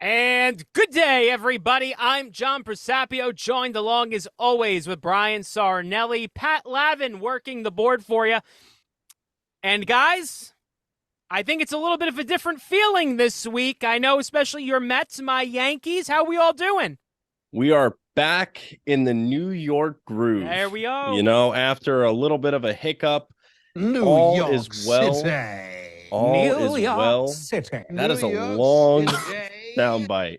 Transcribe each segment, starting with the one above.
And good day, everybody. I'm John Presapio, joined along as always with Brian Sarnelli, Pat Lavin working the board for you. And guys, I think it's a little bit of a different feeling this week. I know, especially your Mets, my Yankees. How we all doing? We are back in the New York groove. There we go. After a little bit of a hiccup, New all is York well. City. All New is York well. City. That is New a York long City. soundbite.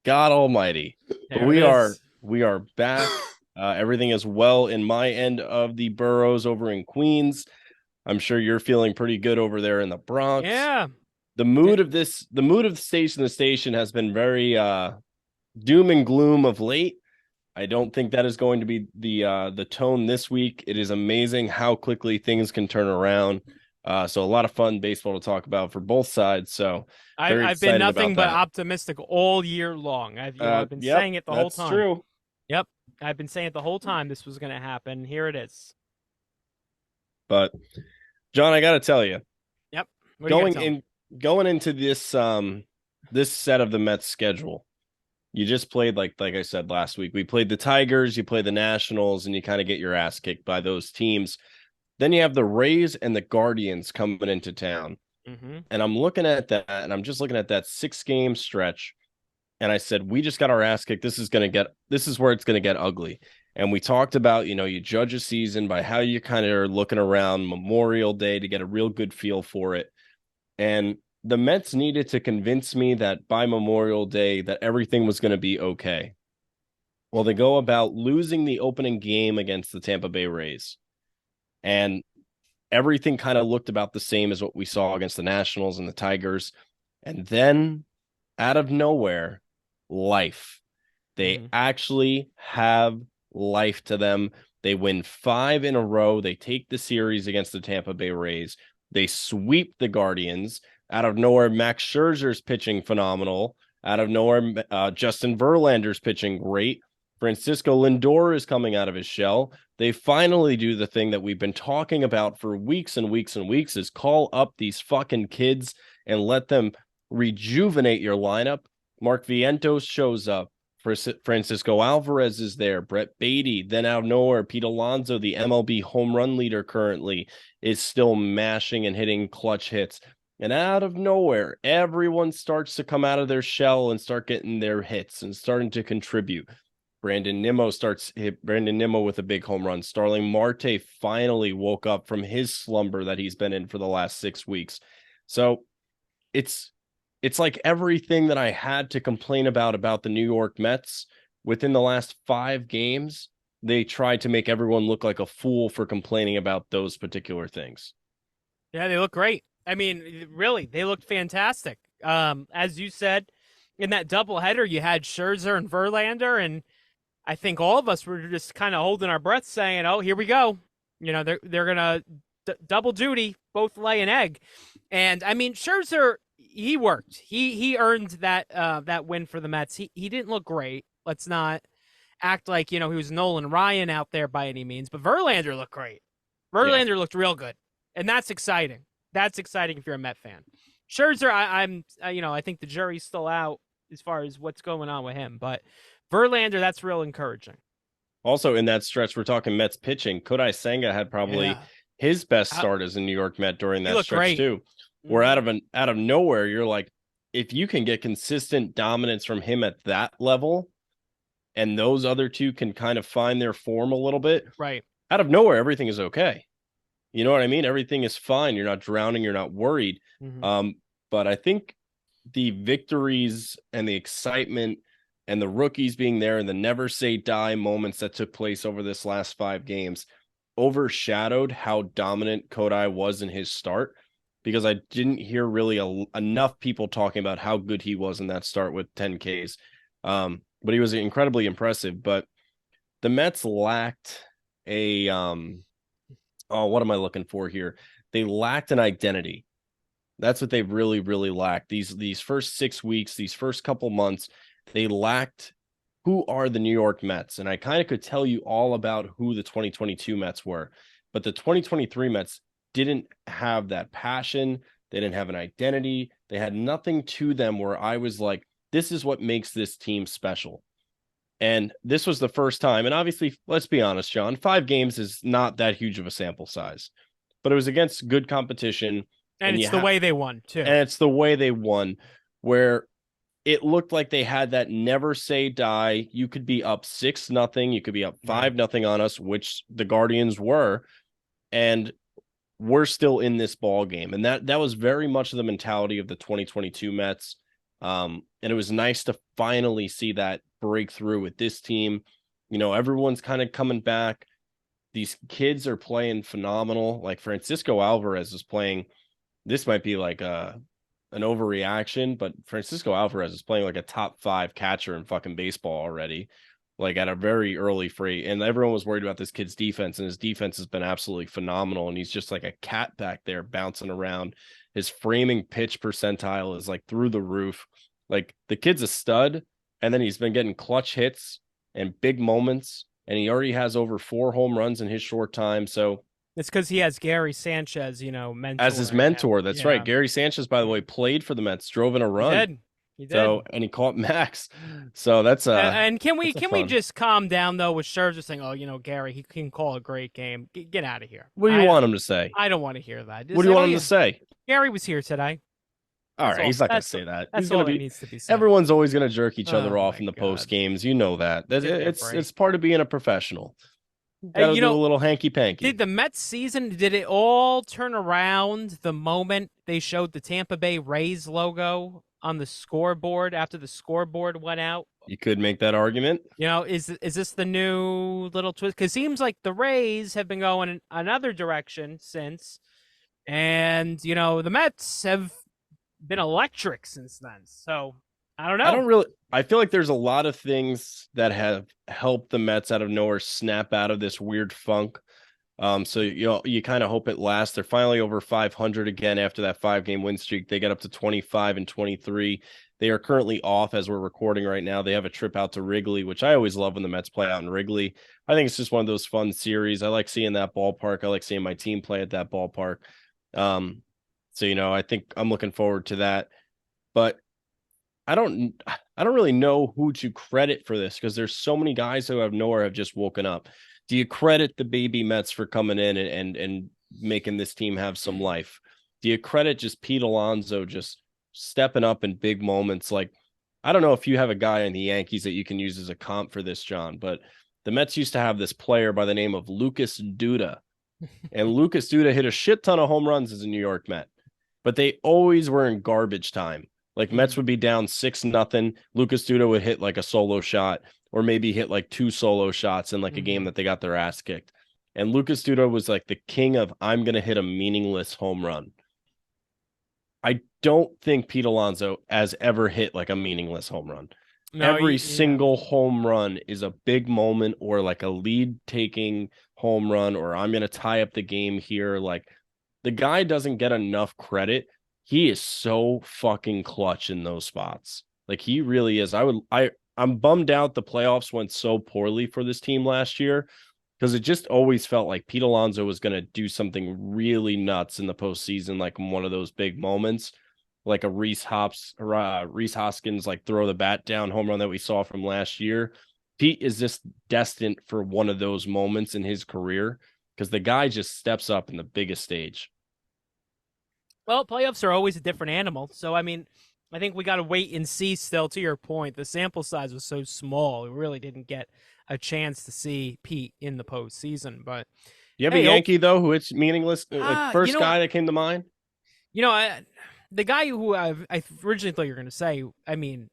God Almighty. But There it we are is. we are back. Everything is well in my end of the boroughs over in Queens. I'm sure you're feeling pretty good over there in the Bronx. Yeah. The mood of the station has been very doom and gloom of late. I don't think that is going to be the tone this week. It is amazing how quickly things can turn around. So a lot of fun baseball to talk about for both sides. So very I've been excited nothing about but that. optimistic all year long. I've been Yep, saying it the whole that's time. true. Yep. I've been saying it the whole time this was going to happen. Here it is. But John, I got to tell you, Yep. What are you going to going tell me? in going into this set of the Mets schedule, you just played like I said last week. We played the Tigers, you play the Nationals, and you kind of get your ass kicked by those teams. Then you have the Rays and the Guardians coming into town. Mm-hmm. And I'm looking at that, and I'm just looking at that 6-game stretch. And I said, we just got our ass kicked. This is where it's gonna get ugly. And we talked about, you judge a season by how you kind of are looking around Memorial Day to get a real good feel for it. And the Mets needed to convince me that by Memorial Day that everything was going to be okay. Well, they go about losing the opening game against the Tampa Bay Rays. And everything kind of looked about the same as what we saw against the Nationals and the Tigers. And then out of nowhere, life. They Mm-hmm. actually have life to them. They win 5 in a row. They take the series against the Tampa Bay Rays. They sweep the Guardians. Out of nowhere, Max Scherzer's pitching phenomenal. Out of nowhere, Justin Verlander's pitching great. Francisco Lindor is coming out of his shell. They finally do the thing that we've been talking about for weeks and weeks and weeks is call up these fucking kids and let them rejuvenate your lineup. Mark Vientos shows up. Francisco Alvarez is there. Brett Beatty. Then out of nowhere, Pete Alonso, the MLB home run leader currently, is still mashing and hitting clutch hits. And out of nowhere, everyone starts to come out of their shell and start getting their hits and starting to contribute. Brandon Nimmo with a big home run. Starling Marte finally woke up from his slumber that he's been in for the last 6 weeks. So it's like everything that I had to complain about the New York Mets within the last 5 games, they tried to make everyone look like a fool for complaining about those particular things. Yeah, they look great. I mean, really, they looked fantastic. As you said, in that doubleheader, you had Scherzer and Verlander, and I think all of us were just kind of holding our breath, saying, "Oh, here we go." They're gonna double duty, both lay an egg, and I mean, Scherzer, he worked. He earned that win for the Mets. He didn't look great. Let's not act like he was Nolan Ryan out there by any means, but Verlander looked great. Yeah. Verlander looked real good, and that's exciting. That's exciting if you're a Met fan. Scherzer, I think the jury's still out as far as what's going on with him, but Verlander, that's real encouraging. Also, in that stretch, we're talking Mets pitching. Kodai Senga had probably Yeah, his best start as a New York Met during he that looked stretch great. too. Where Mm-hmm. out of nowhere, you're like, if you can get consistent dominance from him at that level, and those other two can kind of find their form a little bit, Right. out of nowhere, everything is okay. You know what I mean? Everything is fine. You're not drowning. You're not worried. Mm-hmm. But I think the victories and the excitement and the rookies being there and the never say die moments that took place over this last 5 games overshadowed how dominant Kodai was in his start, because I didn't hear really enough people talking about how good he was in that start with 10 Ks. But he was incredibly impressive. But the Mets lacked a what am I looking for here? They lacked an identity. That's what they really, really lacked. These first 6 weeks, these first couple months, they lacked who are the New York Mets. And I kind of could tell you all about who the 2022 Mets were, but the 2023 Mets didn't have that passion. They didn't have an identity. They had nothing to them where I was like, this is what makes this team special. And this was the first time. And obviously, let's be honest, John, 5 games is not that huge of a sample size, but it was against good competition. And it's the way they won, too. And it's the way they won, where it looked like they had that never say die. You could be up 6-0. You could be up 5-0 on us, which the Guardians were. And we're still in this ball game. And that was very much the mentality of the 2022 Mets. And it was nice to finally see that breakthrough with this team. You know, everyone's kind of coming back. These kids are playing phenomenal. Like Francisco Alvarez is playing. This might be like an overreaction, but Francisco Alvarez is playing like a top 5 catcher in fucking baseball already, like at a very early freight. And everyone was worried about this kid's defense, and his defense has been absolutely phenomenal. And he's just like a cat back there bouncing around. His framing pitch percentile is like through the roof. Like the kid's a stud, and then he's been getting clutch hits and big moments, and he already has over 4 home runs in his short time. So it's because he has Gary Sanchez, mentor as his mentor. That's right. Gary Sanchez, by the way, played for the Mets, drove in a run. He did. So, and he caught Max. So that's and can we just calm down though with Scherzer saying, "Oh, Gary, he can call a great game." Get out of here. What do you want him to say? I don't want to hear that. What do you want him to say? Gary was here today. All right, he's not going to say that. That's all that needs to be said. Everyone's always going to jerk each other off in the post games. You know that. It's part of being a professional. Gotta do a little hanky panky. Did the Mets season, did it all turn around the moment they showed the Tampa Bay Rays logo on the scoreboard after the scoreboard went out? You could make that argument. Is this the new little twist? Because it seems like the Rays have been going in another direction since. And, the Mets have been electric since then. So I don't know. I feel like there's a lot of things that have helped the Mets out of nowhere snap out of this weird funk. So you kind of hope it lasts. They're finally over 500 again after that 5-game win streak. They get up to 25-23. They are currently off as we're recording right now. They have a trip out to Wrigley, which I always love when the Mets play out in Wrigley. I think it's just one of those fun series. I like seeing that ballpark. I like seeing my team play at that ballpark. So I think I'm looking forward to that. But I don't really know who to credit for this, because there's so many guys who have just woken up. Do you credit the baby Mets for coming in and making this team have some life? Do you credit just Pete Alonso just stepping up in big moments? Like, I don't know if you have a guy in the Yankees that you can use as a comp for this, John, but the Mets used to have this player by the name of Lucas Duda. And Lucas Duda hit a shit ton of home runs as a New York Met, but they always were in garbage time. Like Mets would be down 6-0. Lucas Duda would hit like a solo shot, or maybe hit like 2 solo shots in like a game that they got their ass kicked. And Lucas Duda was like the king of, I'm going to hit a meaningless home run. I don't think Pete Alonso has ever hit like a meaningless home run. No, every single home run is a big moment, or like a lead taking home run, or I'm going to tie up the game here. Like, the guy doesn't get enough credit. He is so fucking clutch in those spots. Like, he really is. I'm bummed out the playoffs went so poorly for this team last year, because it just always felt like Pete Alonso was going to do something really nuts in the postseason, like one of those big moments, like a Reese Hoskins, like throw the bat down home run that we saw from last year. Pete is just destined for one of those moments in his career, because the guy just steps up in the biggest stage. Well, playoffs are always a different animal. So, I mean, I think we got to wait and see still. To your point, the sample size was so small. We really didn't get a chance to see Pete in the postseason. But you have a Yankee, though, who it's meaningless? First guy that came to mind? The guy who I originally thought you were going to say, I mean,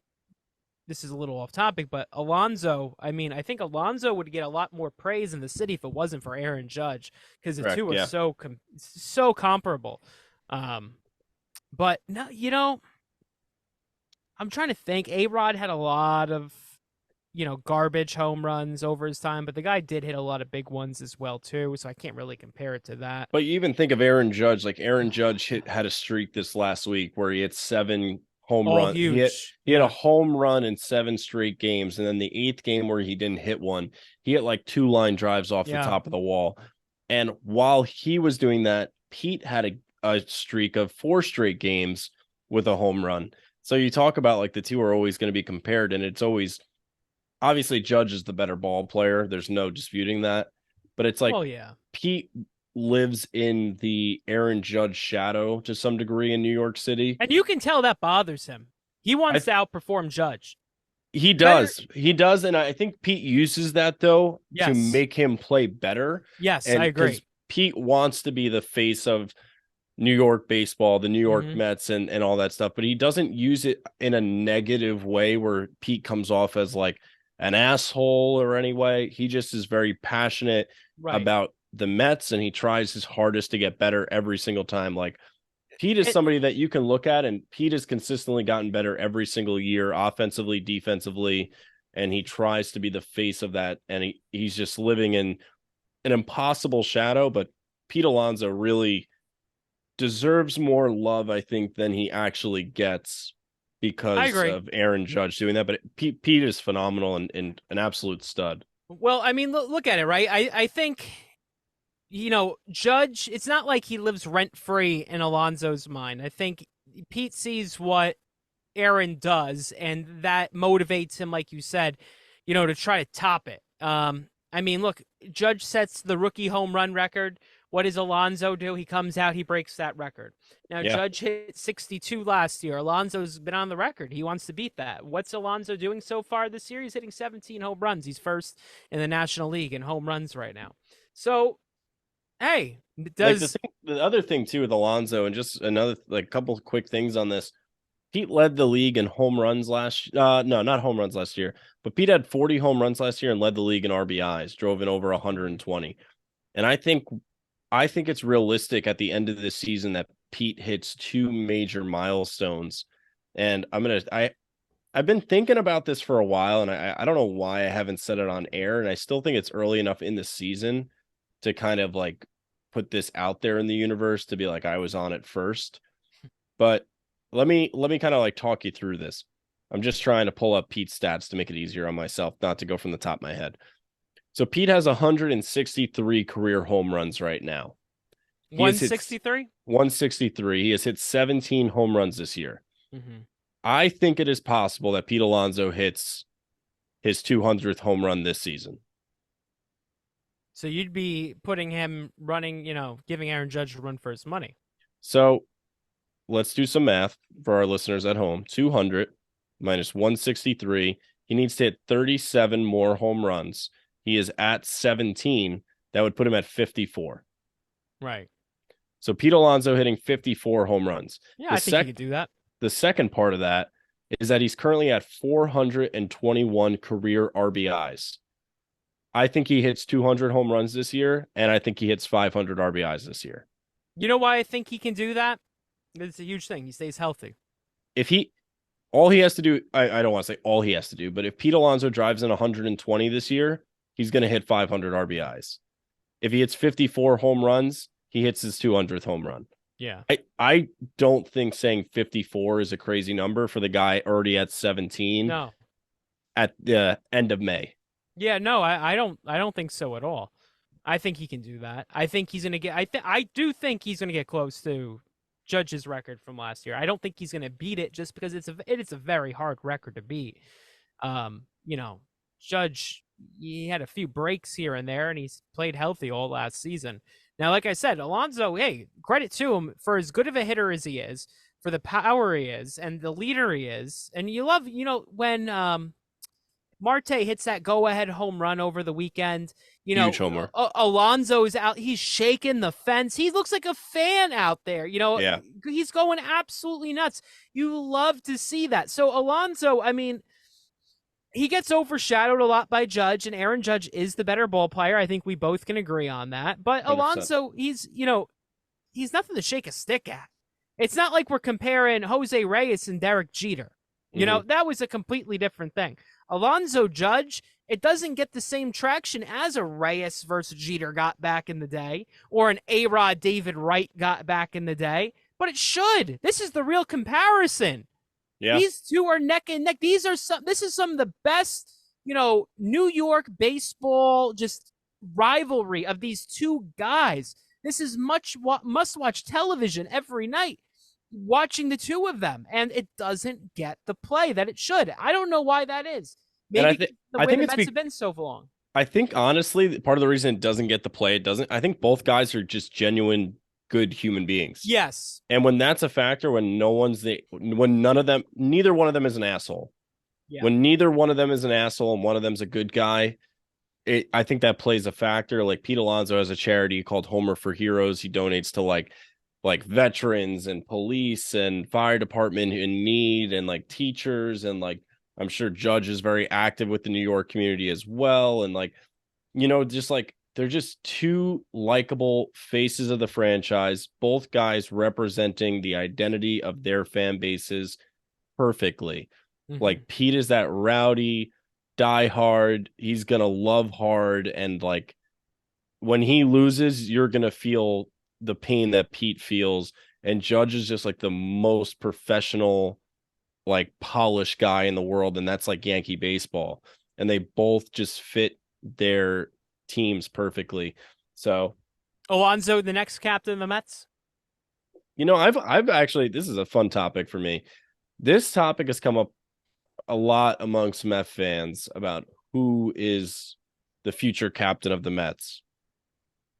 this is a little off topic, but Alonso, I mean, I think Alonso would get a lot more praise in the city if it wasn't for Aaron Judge, because the two are so comparable. But no, I'm trying to think. A-Rod had a lot of, garbage home runs over his time, but the guy did hit a lot of big ones as well too. So I can't really compare it to that. But you even think of Aaron Judge. Like, Aaron Judge had a streak this last week where he hit 7 home runs. He had a home run in 7 straight games, and then the 8th game where he didn't hit one, he hit like 2 line drives off the top of the wall. And while he was doing that, Pete had a streak of 4 straight games with a home run. So you talk about like the two are always going to be compared, and it's always obviously Judge is the better ball player. There's no disputing that. But it's like Well, yeah. Pete lives in the Aaron Judge shadow to some degree in New York City. And you can tell that bothers him. He wants to outperform Judge. He does. He does. And I think Pete uses that, though, to Yes. make him play better. Yes, And I agree. 'cause Pete wants to be the face of New York baseball, the New York Mhm. Mets, and all that stuff, but he doesn't use it in a negative way where Pete comes off as like an asshole or any way. He just is very passionate Right. about the Mets, and he tries his hardest to get better every single time. Like Pete is It- somebody that you can look at, and Pete has consistently gotten better every single year, offensively, defensively, and he tries to be the face of that. And he's just living in an impossible shadow, but Pete Alonso really deserves more love, I think, than he actually gets I because agree. of Aaron Judge doing that. But Pete is phenomenal and an absolute stud. Well, I mean, look at it, right? I think, Judge, it's not like he lives rent-free in Alonso's mind. I think Pete sees what Aaron does, and that motivates him, like you said, to try to top it. I mean, look, Judge sets the rookie home run record. What does Alonso do? He comes out, he breaks that record. Now, Yeah. Judge hit 62 last year. Alonso's been on the record. He wants to beat that. What's Alonso doing so far this year? He's hitting 17 home runs. He's first in the National League in home runs right now. So, hey, does The other thing too with Alonso, and just another like couple of quick things on this. Pete led the league in home runs no, not home runs last year, but Pete had 40 home runs last year and led the league in RBIs, drove in over 120. And I think it's realistic at the end of this season that Pete hits two major milestones. And I've been thinking about this for a while, and I don't know why I haven't said it on air, and I still think it's early enough in the season to kind of like put this out there in the universe to be like I was on it first. But let me kind of like talk you through this. I'm just trying to pull up Pete's stats to make it easier on myself, not to go from the top of my head. So Pete has 163 career home runs right now. 163? 163. He has hit 17 home runs this year. Mm-hmm. I think it is possible that Pete Alonso hits his 200th home run this season. So you'd be putting him running, giving Aaron Judge a run for his money. So let's do some math for our listeners at home. 200 minus 163. He needs to hit 37 more home runs. He is at 17. That would put him at 54. Right. So Pete Alonso hitting 54 home runs. Yeah, I think he could do that. The second part of that is that he's currently at 421 career RBIs. I think he hits 200 home runs this year, and I think he hits 500 RBIs this year. You know why I think he can do that? It's a huge thing. He stays healthy. All he has to do, I don't want to say all he has to do, but if Pete Alonso drives in 120 this year, he's going to hit 500 RBIs. If he hits 54 home runs, he hits his 200th home run. Yeah. I don't think saying 54 is a crazy number for the guy already at 17 No. at the end of May. Yeah, no, I don't think so at all. I think he can do that. I think he's going to get I do think he's going to get close to Judge's record from last year. I don't think he's going to beat it just because it's a very hard record to beat. Judge, he had a few breaks here and there, and he's played healthy all last season. Now, like I said, Alonso, hey, credit to him for as good of a hitter as he is, for the power he is, and the leader he is. And you love, when Marte hits that go-ahead home run over the weekend. Huge homer. Alonso is out. He's shaking the fence. He looks like a fan out there. Yeah. He's going absolutely nuts. You love to see that. So Alonso, I mean, he gets overshadowed a lot by Judge, and Aaron Judge is the better ball player. I think we both can agree on that. But 100%. Alonso, he's nothing to shake a stick at. It's not like we're comparing Jose Reyes and Derek Jeter. That was a completely different thing. Alonso Judge, it doesn't get the same traction as a Reyes versus Jeter got back in the day, or an A-Rod David Wright got back in the day, but it should. This is the real comparison. Yeah. These two are neck and neck. This is some of the best, New York baseball just rivalry of these two guys. This is must-watch television every night. watching the two of them, and it doesn't get the play that it should. I don't know why that is. And Maybe the I way think the it's Mets have been so long. I think honestly, part of the reason it doesn't get the play it doesn't. I think both guys are just genuine good human beings. Yes. And when that's a factor, when neither one of them is an asshole. Yeah. When neither one of them is an asshole and one of them's a good guy, I think that plays a factor. Like Pete Alonso has a charity called Homer for Heroes. He donates to like veterans and police and fire department in need and like teachers, and like I'm sure Judge is very active with the New York community as well. And like, just like they're just two likable faces of the franchise, both guys representing the identity of their fan bases perfectly. Mhm. Like Pete is that rowdy, die hard, he's gonna love hard, and like when he loses, you're gonna feel the pain that Pete feels. And Judge is just like the most professional, like polished guy in the world, and that's like Yankee baseball. And they both just fit their teams perfectly. So Alonso, the next captain of the Mets. I've actually, this is a fun topic for me. This topic has come up a lot amongst Met fans about who is the future captain of the Mets.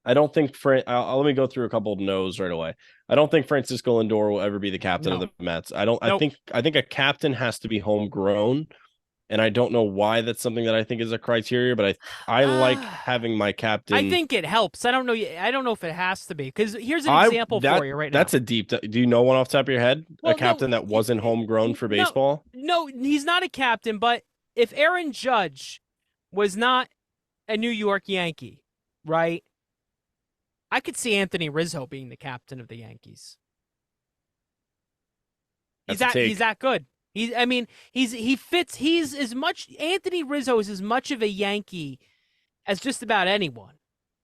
I don't think let me go through a couple of no's right away. I don't think Francisco Lindor will ever be the captain of the Mets. I don't. Nope. I think a captain has to be homegrown, and I don't know why that's something that I think is a criteria. But I like having my captain. I think it helps. I don't know. I don't know if it has to be, because here's an example for you right now. That's a deep. Do you know one off the top of your head? Well, a captain that wasn't homegrown for baseball? No, he's not a captain. But if Aaron Judge was not a New York Yankee, right? I could see Anthony Rizzo being the captain of the Yankees. He's that good. He fits. Anthony Rizzo is as much of a Yankee as just about anyone.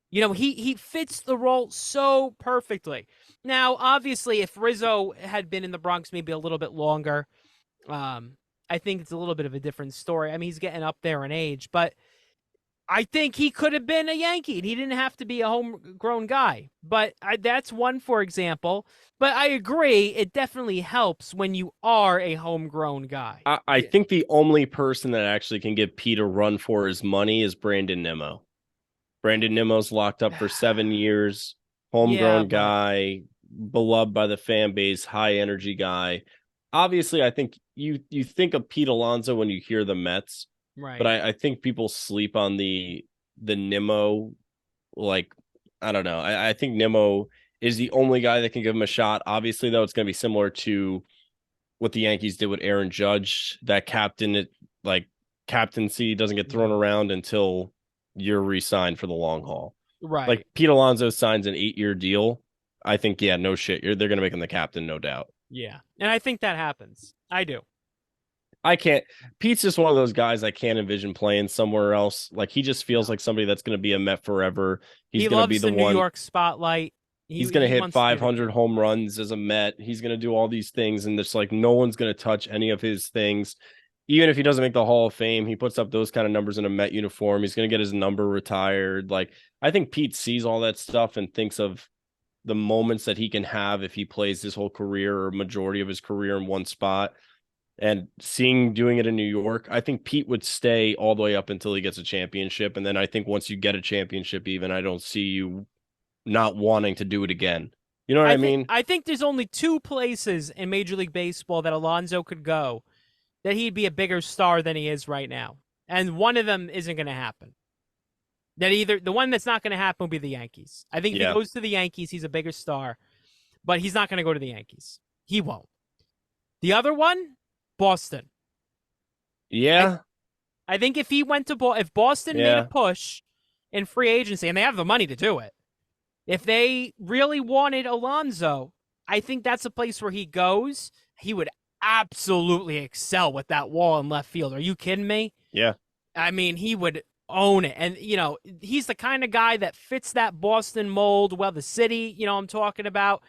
He fits the role so perfectly. Now, obviously, if Rizzo had been in the Bronx maybe a little bit longer, I think it's a little bit of a different story. I mean, he's getting up there in age, but I think he could have been a Yankee, and he didn't have to be a homegrown guy. But that's one, for example. But I agree, it definitely helps when you are a homegrown guy. I think the only person that actually can give Pete a run for his money is Brandon Nimmo. Brandon Nimmo's locked up for 7 years, homegrown guy, beloved by the fan base, high energy guy. Obviously, I think you think of Pete Alonso when you hear the Mets. Right. But I think people sleep on the Nimmo. Like, I don't know. I think Nimmo is the only guy that can give him a shot. Obviously, though, it's going to be similar to what the Yankees did with Aaron Judge. That captaincy doesn't get thrown around until you're re-signed for the long haul. Right. Like Pete Alonso signs an 8-year deal. I think, yeah, no shit. They're going to make him the captain, no doubt. Yeah. And I think that happens. I do. Pete's just one of those guys I can't envision playing somewhere else. Like he just feels like somebody that's going to be a Met forever. He going to be the New York spotlight. He's going to hit 500 home runs as a Met. He's going to do all these things, and it's like no one's going to touch any of his things. Even if he doesn't make the Hall of Fame, he puts up those kind of numbers in a Met uniform. He's going to get his number retired. Like I think Pete sees all that stuff and thinks of the moments that he can have if he plays his whole career or majority of his career in one spot. And doing it in New York, I think Pete would stay all the way up until he gets a championship. And then I think once you get a championship, even I don't see you not wanting to do it again. You know what I mean? I think there's only 2 places in Major League Baseball that Alonso could go that he'd be a bigger star than he is right now. And one of them isn't going to happen. The one that's not going to happen will be the Yankees. I think if he goes to the Yankees, he's a bigger star, but he's not going to go to the Yankees. He won't. The other one, Boston. Yeah. I think if he went to if Boston made a push in free agency, and they have the money to do it, if they really wanted Alonso, I think that's a place where he goes. He would absolutely excel with that wall in left field. Are you kidding me? Yeah. I mean, he would own it. And, he's the kind of guy that fits that Boston mold. Well, the city, I'm talking about.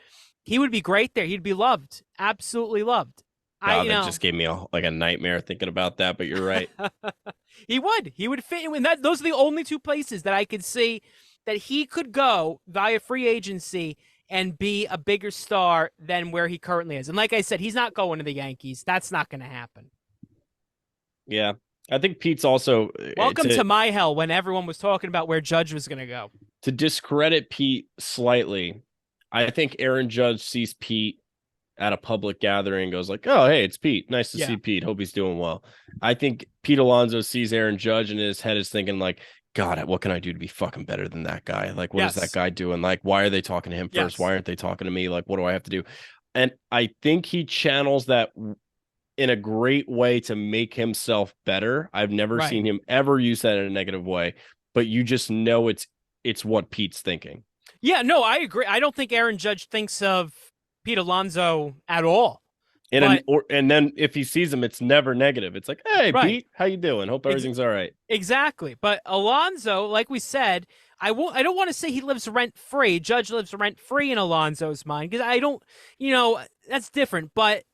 He would be great there. He'd be loved. Absolutely loved. That just gave me a nightmare thinking about that, but you're right. He would fit in. Those are the only 2 places that I could see that he could go via free agency and be a bigger star than where he currently is. And like I said, he's not going to the Yankees. That's not going to happen. Yeah. I think Pete's also Welcome to my hell when everyone was talking about where Judge was going to go. To discredit Pete slightly. I think Aaron Judge sees Pete at a public gathering and goes like, "Oh, hey, it's Pete. Nice to see Pete. Hope he's doing well." I think Pete Alonso sees Aaron Judge and in his head is thinking like, "God, what can I do to be fucking better than that guy? Like, what is that guy doing? Like, why are they talking to him first? Why aren't they talking to me? Like, what do I have to do?" And I think he channels that in a great way to make himself better. I've never seen him ever use that in a negative way, but you just know it's what Pete's thinking. Yeah, no, I agree. I don't think Aaron Judge thinks of Pete Alonso at all. And then if he sees him, it's never negative. It's like, "Hey, Pete, how you doing? Hope everything's all right." Exactly. But Alonso, like we said, I don't want to say he lives rent free. Judge lives rent free in Alonso's mind because I don't, that's different. But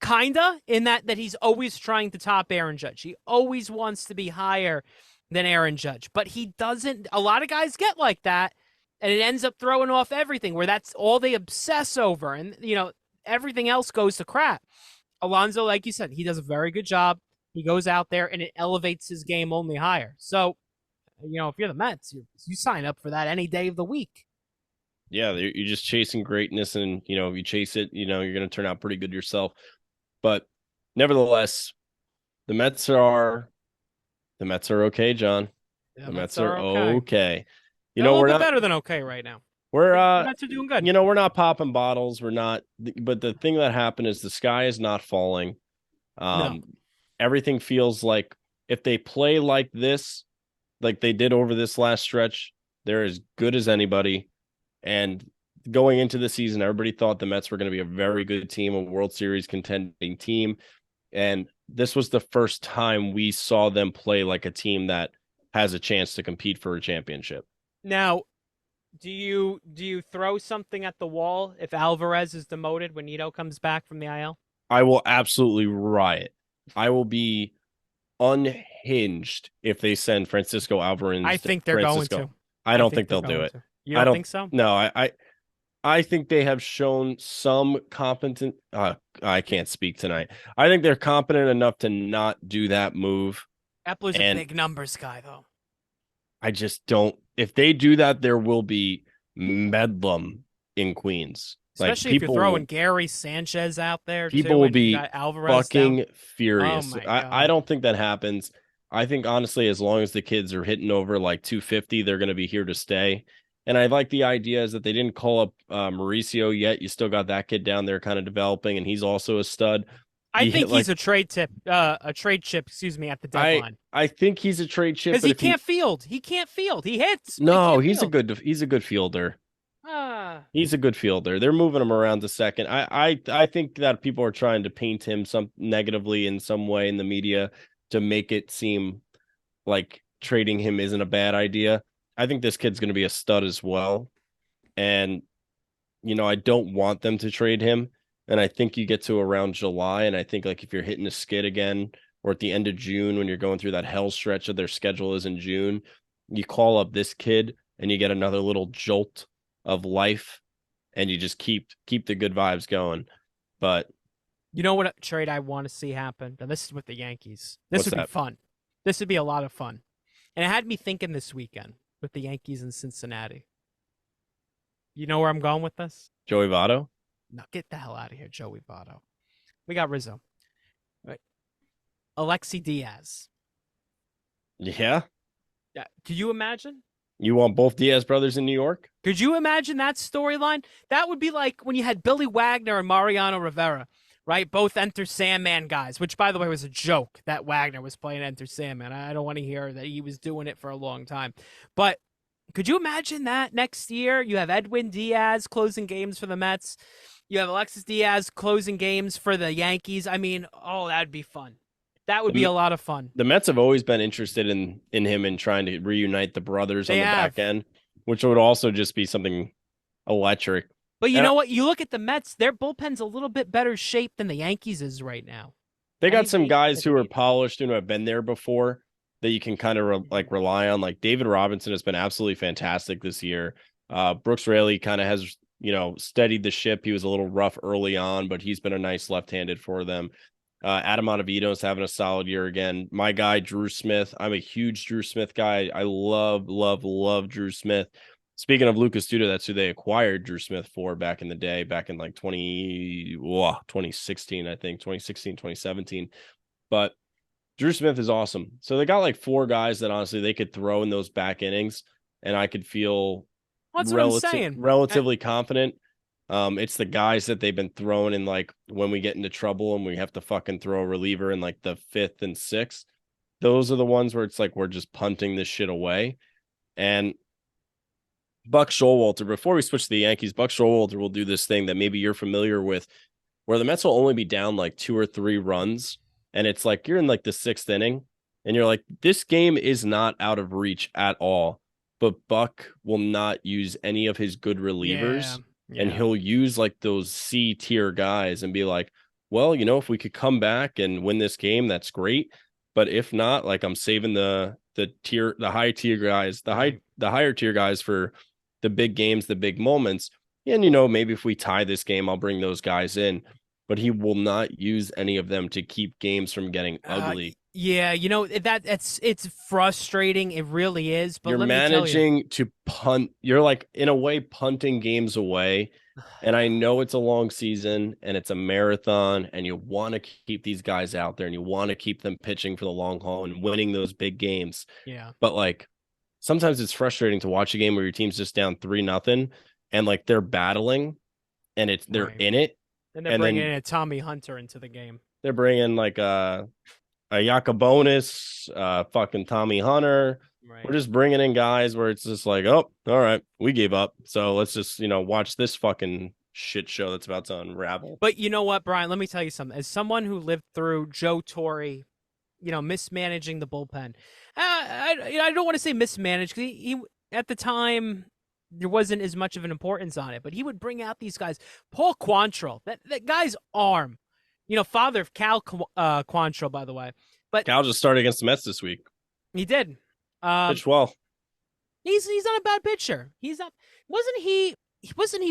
kinda in that he's always trying to top Aaron Judge. He always wants to be higher than Aaron Judge, but he doesn't. A lot of guys get like that, and it ends up throwing off everything where that's all they obsess over, and everything else goes to crap. Alonso, like you said, he does a very good job. He goes out there and it elevates his game only higher. So, if you're the Mets, you sign up for that any day of the week. Yeah, you're just chasing greatness, and if you chase it, you're going to turn out pretty good yourself. But nevertheless, the Mets are okay, John. The Mets are okay. We're not better than okay right now. The Mets are doing good. We're not popping bottles. We're not. But the thing that happened is the sky is not falling. No. Everything feels like if they play like this, like they did over this last stretch, they're as good as anybody. And going into the season, everybody thought the Mets were going to be a very good team, a World Series contending team. And this was the first time we saw them play like a team that has a chance to compete for a championship. Now, do you throw something at the wall if Alvarez is demoted when Nido comes back from the IL? I will absolutely riot. I will be unhinged if they send Francisco Alvarez. I think they're going to. I don't think they'll do it. You don't think so? No, I think they have shown some competent. I can't speak tonight. I think they're competent enough to not do that move. Epler's a big numbers guy, though. I just don't. If they do that, there will be bedlam in Queens. Especially if you're throwing Gary Sanchez out there. People will be fucking furious. Oh my God. I don't think that happens. I think, honestly, as long as the kids are hitting over like 250, they're going to be here to stay. And I like the idea is that they didn't call up Mauricio yet. You still got that kid down there kind of developing, and he's also a stud. I think he's a trade chip, at the deadline. I think he's a trade chip because he can't field. He can't field. He hits. No, he's a good fielder. He's a good fielder. They're moving him around to second. I think that people are trying to paint him negatively in some way in the media to make it seem like trading him isn't a bad idea. I think this kid's going to be a stud as well. And, I don't want them to trade him. And I think you get to around July. And I think like if you're hitting a skid again, or at the end of June, when you're going through that hell stretch of their schedule is in June, you call up this kid and you get another little jolt of life, and you just keep the good vibes going. But you know what trade I want to see happen? Now, this is with the Yankees. This would be fun. This would be a lot of fun. And it had me thinking this weekend with the Yankees in Cincinnati. You know where I'm going with this? Joey Votto? No, get the hell out of here, Joey Votto. We got Rizzo. Right. Alexi Diaz. Yeah. Yeah. Could you imagine? You want both Diaz brothers in New York? Could you imagine that storyline? That would be like when you had Billy Wagner and Mariano Rivera, right? Both Enter Sandman guys, which, by the way, was a joke that Wagner was playing Enter Sandman. I don't want to hear that he was doing it for a long time. But could you imagine that next year? You have Edwin Diaz closing games for the Mets. You have Alexis Diaz closing games for the Yankees. I mean, that'd be fun. That would be a lot of fun. The Mets have always been interested in him and trying to reunite the brothers on the back end, which would also just be something electric. But you know what? You look at the Mets, their bullpen's a little bit better shape than the Yankees is right now. They got some guys who are polished and who have been there before that you can kind of rely on. Like David Robinson has been absolutely fantastic this year. Brooks Raley kind of has steadied the ship. He was a little rough early on, but he's been a nice left-handed for them. Adam Ottavino's having a solid year again. My guy, Drew Smith. I'm a huge Drew Smith guy. I love, love, love Drew Smith. Speaking of Lucas Duda, that's who they acquired Drew Smith for back in the day, back in like 2016, I think, 2016, 2017. But Drew Smith is awesome. So they got like 4 guys that honestly they could throw in those back innings, and I could feel That's what I'm saying. relatively confident. It's the guys that they've been throwing in, like when we get into trouble and we have to fucking throw a reliever in like the 5th and 6th. Those are the ones where it's like we're just punting this shit away. And Buck Showalter, before we switch to the Yankees, Buck Showalter will do this thing that maybe you're familiar with, where the Mets will only be down like 2 or 3 runs. And it's like you're in like the 6th inning and you're like, this game is not out of reach at all. But Buck will not use any of his good relievers. Yeah. And he'll use like those C tier guys and be like, well, if we could come back and win this game, that's great. But if not, like I'm saving the high tier guys, the higher tier guys for the big games, the big moments. And maybe if we tie this game, I'll bring those guys in. But he will not use any of them to keep games from getting ugly. Yeah, it's frustrating. It really is. But you're let me tell you. managing to punt. You're like in a way punting games away. And I know it's a long season and it's a marathon, and you want to keep these guys out there and you want to keep them pitching for the long haul and winning those big games. Yeah. But like sometimes it's frustrating to watch a game where your team's just down 3-0 and like they're battling and they're Right. in it. And they're bringing in a Tommy Hunter into the game. They're bringing like a Yacobonis, fucking Tommy Hunter. Right. We're just bringing in guys where it's just like, oh, all right, we gave up. So let's just, watch this fucking shit show that's about to unravel. But you know what, Brian? Let me tell you something. As someone who lived through Joe Torre, mismanaging the bullpen, I don't want to say mismanaged. He at the time there wasn't as much of an importance on it, but he would bring out these guys. Paul Quantrill, that guy's arm, father of Cal Quantrill, by the way. But Cal just started against the Mets this week. He did. Pitched well. He's not a bad pitcher. He's not. Wasn't he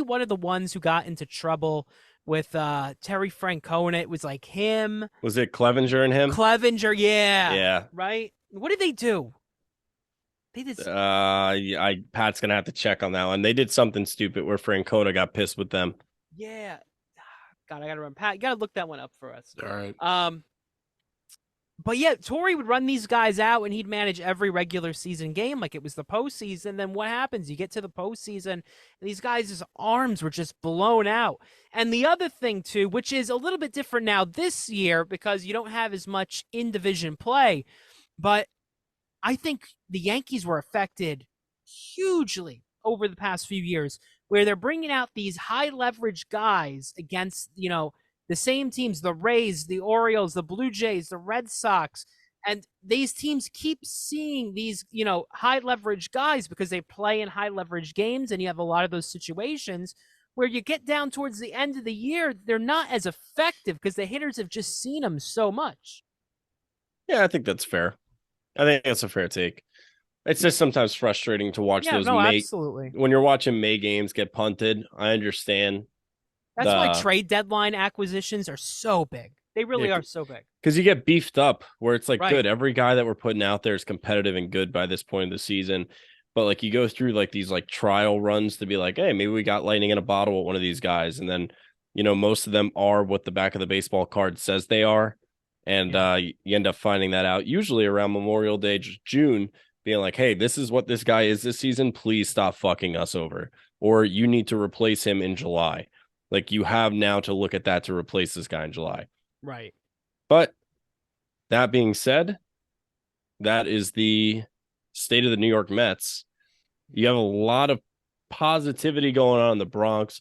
one of the ones who got into trouble with Terry Francona? It was like him. Was it Clevenger and him? Clevenger, yeah. Yeah. Right? What did they do? They did. Pat's gonna have to check on that one. They did something stupid where Francona got pissed with them. Yeah. God, I gotta remember. Pat, you gotta look that one up for us. All right. But yeah, Torre would run these guys out and he'd manage every regular season game like it was the postseason. Then what happens? You get to the postseason and these guys' arms were just blown out. And the other thing too, which is a little bit different now this year because you don't have as much in-division play, but I think the Yankees were affected hugely over the past few years where they're bringing out these high leverage guys against, the same teams, the Rays, the Orioles, the Blue Jays, the Red Sox, and these teams keep seeing these, high leverage guys because they play in high leverage games, and you have a lot of those situations where you get down towards the end of the year, they're not as effective because the hitters have just seen them so much. Yeah, I think that's fair. I think that's a fair take. It's just sometimes frustrating to watch absolutely. When you're watching May games get punted. I understand. That's why trade deadline acquisitions are so big. They really are so big. Because you get beefed up where it's like, Right. good, every guy that we're putting out there is competitive and good by this point of the season. But like you go through like these like trial runs to be like, hey, maybe we got lightning in a bottle with one of these guys. And then, most of them are what the back of the baseball card says they are. And you end up finding that out usually around Memorial Day, June, being like, hey, this is what this guy is this season. Please stop fucking us over. Or you need to replace him in July. Like you have now to look at that to replace this guy in July. Right. But that being said, that is the state of the New York Mets. You have a lot of positivity going on in the Bronx.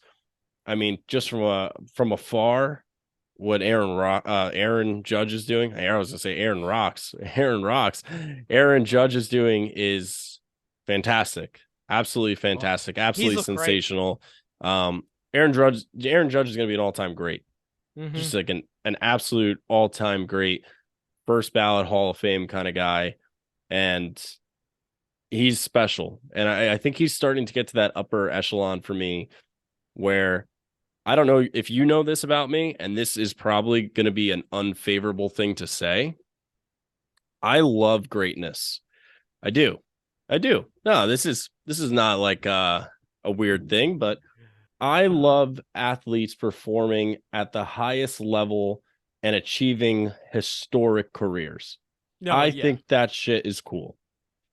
I mean, just from afar, what Aaron Judge is doing. I was gonna say Aaron Rocks. Aaron Judge is doing is fantastic. Absolutely fantastic. Absolutely sensational. Aaron Judge is going to be an all-time great. Mm-hmm. Just like an absolute all-time great, first ballot Hall of Fame kind of guy. And he's special. And I think he's starting to get to that upper echelon for me where I don't know if you know this about me, and this is probably going to be an unfavorable thing to say. I love greatness. I do. I do. No, this is not like a weird thing, but I love athletes performing at the highest level and achieving historic careers. No, I yeah. think that shit is cool.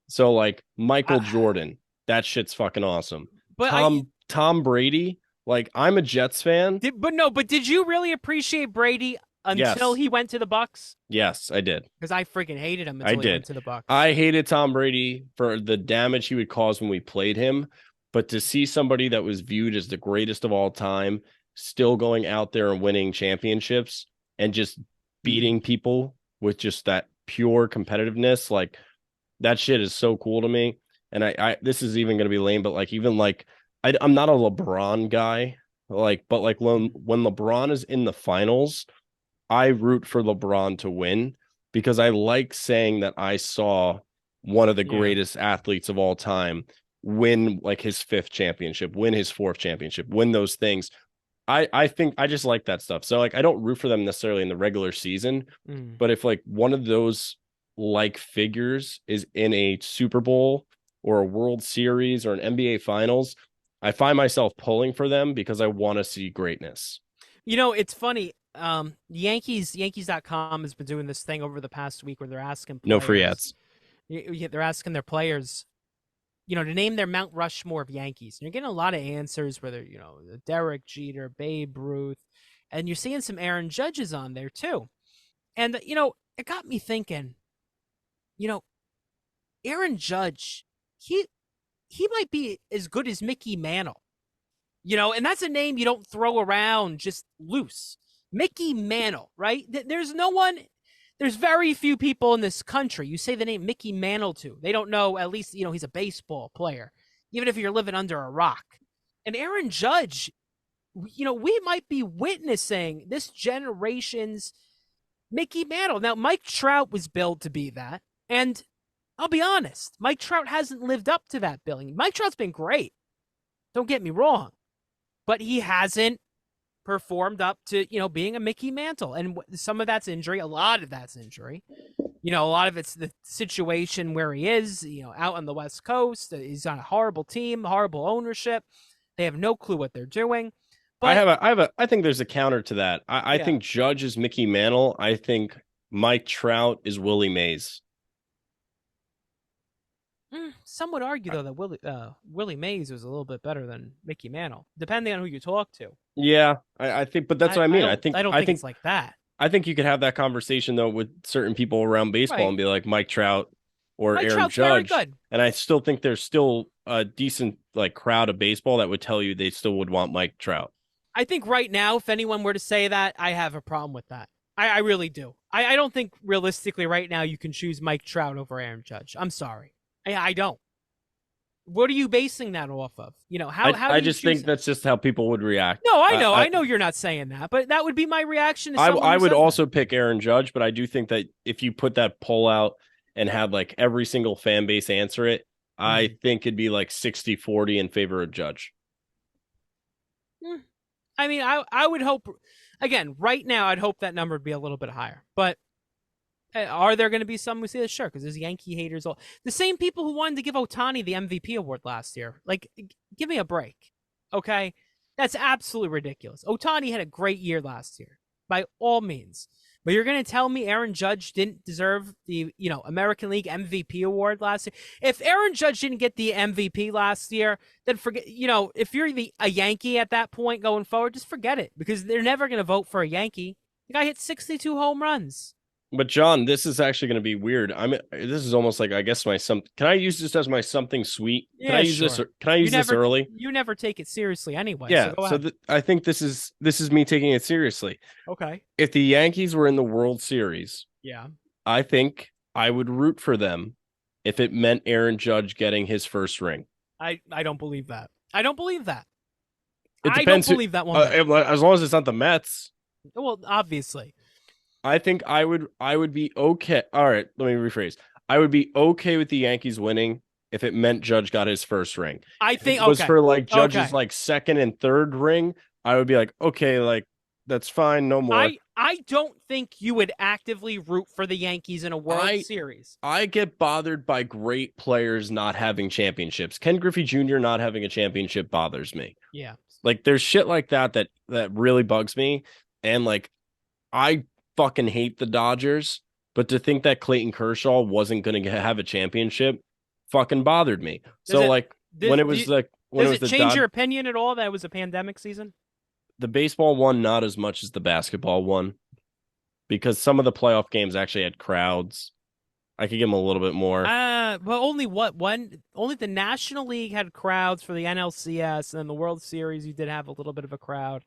So like Michael I- Jordan, that shit's fucking awesome. But Tom Brady, like I'm a Jets fan. but did you really appreciate Brady until Yes. he went to the Bucks? Yes, I did. Because I freaking hated him I until he did. went to the Bucks. I hated Tom Brady for the damage he would cause when we played him, but to see somebody that was viewed as the greatest of all time still going out there and winning championships and just beating people with just that pure competitiveness, like that shit is so cool to me. And I this is even going to be lame, but like even like I'm not a LeBron guy, like but like when LeBron is in the finals, I root for LeBron to win because I like saying that I saw one of the Yeah. greatest athletes of all time win like his fifth championship, win his fourth championship, win those things. I think I just like that stuff. So like I don't root for them necessarily in the regular season, Mm. but if like one of those like figures is in a Super Bowl or a World Series or an NBA Finals, I find myself pulling for them because I want to see greatness. You know, it's funny. Yankees.com has been doing this thing over the past week where they're asking players, No free ads. They're asking their players, to name their Mount Rushmore of Yankees. And you're getting a lot of answers, whether, Derek Jeter, Babe Ruth, and you're seeing some Aaron Judges on there too. And, it got me thinking, Aaron Judge, he might be as good as Mickey Mantle. And that's a name you don't throw around just loose. Mickey Mantle, right? There's very few people in this country you say the name Mickey Mantle to. They don't know, at least, he's a baseball player, even if you're living under a rock. And Aaron Judge, we might be witnessing this generation's Mickey Mantle. Now, Mike Trout was billed to be that. And I'll be honest, Mike Trout hasn't lived up to that billing. Mike Trout's been great. Don't get me wrong. But he hasn't performed up to, being a Mickey Mantle. And some of that's injury. A lot of that's injury. A lot of it's the situation where he is, out on the West Coast. He's on a horrible team, horrible ownership. They have no clue what they're doing. But I think there's a counter to that. I Yeah. think Judge is Mickey Mantle. I think Mike Trout is Willie Mays. Some would argue, though, that Willie Mays was a little bit better than Mickey Mantle, depending on who you talk to. Yeah, I think, but that's what I mean. I don't think it's like that. I think you could have that conversation though with certain people around baseball Right. and be like Mike Trout or Mike Aaron Trout's very Judge. good. And I still think there's still a decent like crowd of baseball that would tell you they still would want Mike Trout. I think right now, if anyone were to say that, I have a problem with that. I really do. I don't think realistically right now you can choose Mike Trout over Aaron Judge. I'm sorry. I don't. What are you basing that off of? How do I you just choose think that's just how people would react. No, I know. I I know you're not saying that, but that would be my reaction to I someone who would said also that. pick Aaron Judge, but I do think that if you put that poll out and had like every single fan base answer it, I think it'd be like 60-40 in favor of Judge. I mean, I would hope, again, right now, I'd hope that number would be a little bit higher. But are there going to be some who say this? Sure, because there's Yankee haters. The same people who wanted to give Ohtani the MVP award last year. Like, give me a break, okay? That's absolutely ridiculous. Ohtani had a great year last year, by all means. But you're going to tell me Aaron Judge didn't deserve the, American League MVP award last year? If Aaron Judge didn't get the MVP last year, then forget, if you're a Yankee at that point going forward, just forget it because they're never going to vote for a Yankee. The guy hit 62 home runs. But John, this is actually going to be weird. This is almost like I guess can I use this as my something sweet? Can Yeah, I use sure. this? Can I use this early? You never take it seriously anyway. Yeah. So go So ahead. I think this is me taking it seriously. Okay. If the Yankees were in the World Series, Yeah. I think I would root for them if it meant Aaron Judge getting his first ring. I don't believe that. I don't believe that. It I depends. don't believe that one. bit. As long as it's not the Mets. Well, obviously. I think I would be okay. All right, let me rephrase. I would be okay with the Yankees winning if it meant Judge got his first ring. I If think it was okay. for like Judge's Okay. like second and third ring, I would be like, okay, like that's fine, no more. I don't think you would actively root for the Yankees in a World Series. I get bothered by great players not having championships. Ken Griffey Jr. not having a championship bothers me. Yeah. Like there's shit like that really bugs me. And like I fucking hate the Dodgers, but to think that Clayton Kershaw wasn't going to have a championship fucking bothered me. Does it- like when it was like when Does it it was the change your opinion at all that it was a pandemic season? the baseball one, not as much as the basketball one, because some of the playoff games actually had crowds. I could give them a little bit more. But only only the National League had crowds for the NLCS, and then the World Series you did have a little bit of a crowd.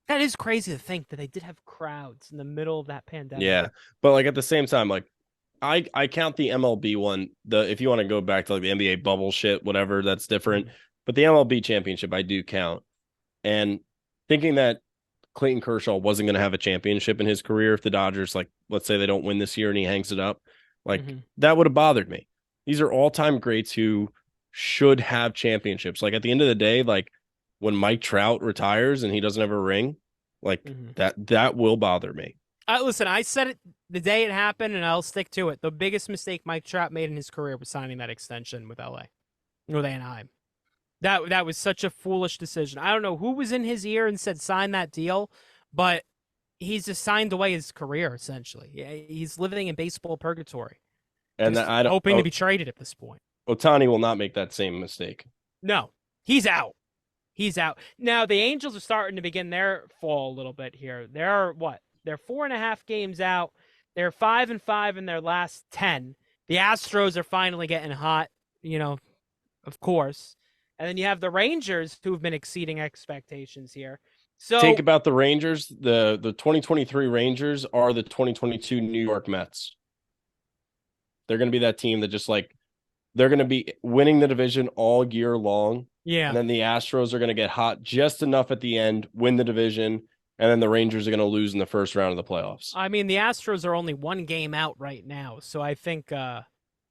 That is crazy to think that they did have crowds in the middle of that pandemic. Yeah, but like at the same time, like I count the MLB one. If you want to go back to like the NBA bubble shit, whatever, that's different. But the MLB championship, I do count. And thinking that Clayton Kershaw wasn't going to have a championship in his career if the Dodgers, like, let's say they don't win this year and he hangs it up, like that would have bothered me. These are all-time greats who should have championships. Like at the end of the day, like when Mike Trout retires and he doesn't have a ring, like that will bother me. Listen, I said it the day it happened, and I'll stick to it. The biggest mistake Mike Trout made in his career was signing that extension with Anaheim. That was such a foolish decision. I don't know who was in his ear and said sign that deal, but he's just signed away his career essentially. He's living in baseball purgatory, And I don't hoping to be traded at this point. Ohtani will not make that same mistake. No, he's out. He's out. Now the Angels are starting to begin their fall a little bit here. They're 4.5 games out. They're 5-5 in their last 10. The Astros are finally getting hot, of course. And then you have the Rangers, who've been exceeding expectations here. So think about the Rangers. The 2023 Rangers are the 2022 New York Mets. They're going to be that team that just like they're going to be winning the division all year long. Yeah. And then the Astros are going to get hot just enough at the end, win the division, and then the Rangers are going to lose in the first round of the playoffs. I mean, the Astros are only one game out right now, so I think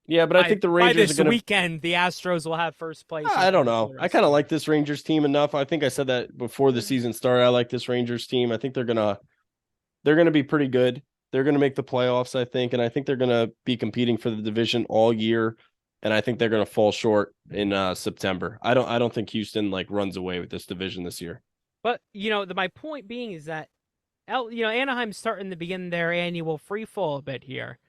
yeah, but I think the Rangers by this are going to weekend, the Astros will have first place. I don't know. I kind of like this Rangers team enough. I think I said that before the season started. I like this Rangers team. I think they're gonna be pretty good. They're gonna make the playoffs, I think, and I think they're gonna be competing for the division all year. And I think they're gonna fall short in September. I don't think Houston like runs away with this division this year. But my point being is that Anaheim's starting to begin their annual free fall a bit here.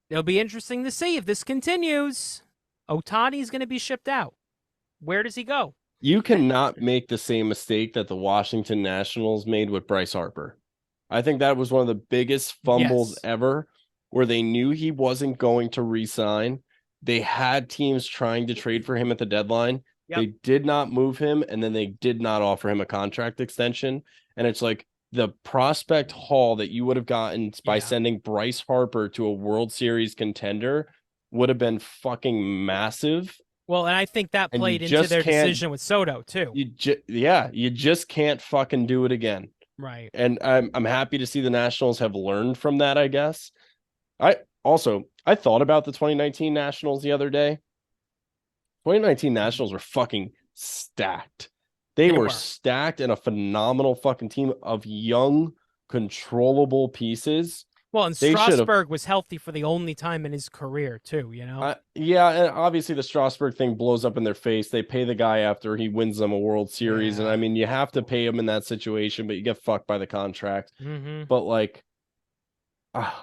It'll be interesting to see if this continues. Ohtani's going to be shipped out. Where does he go? You cannot make the same mistake that the Washington Nationals made with Bryce Harper. I think that was one of the biggest fumbles ever, where they knew he wasn't going to re-sign. They had teams trying to trade for him at the deadline. Yep. They did not move him, and then they did not offer him a contract extension. And it's like the prospect haul that you would have gotten by sending Bryce Harper to a World Series contender would have been fucking massive. Well, and I think that played into their decision with Soto too. You just can't fucking do it again. Right. And I'm happy to see the Nationals have learned from that, I guess. I thought about the 2019 Nationals the other day. 2019 Nationals were fucking stacked. They were stacked and a phenomenal fucking team of young, controllable pieces. Well, and Strasburg was healthy for the only time in his career, too, Yeah, and obviously the Strasburg thing blows up in their face. They pay the guy after he wins them a World Series. And I mean, you have to pay him in that situation, but you get fucked by the contract. But like,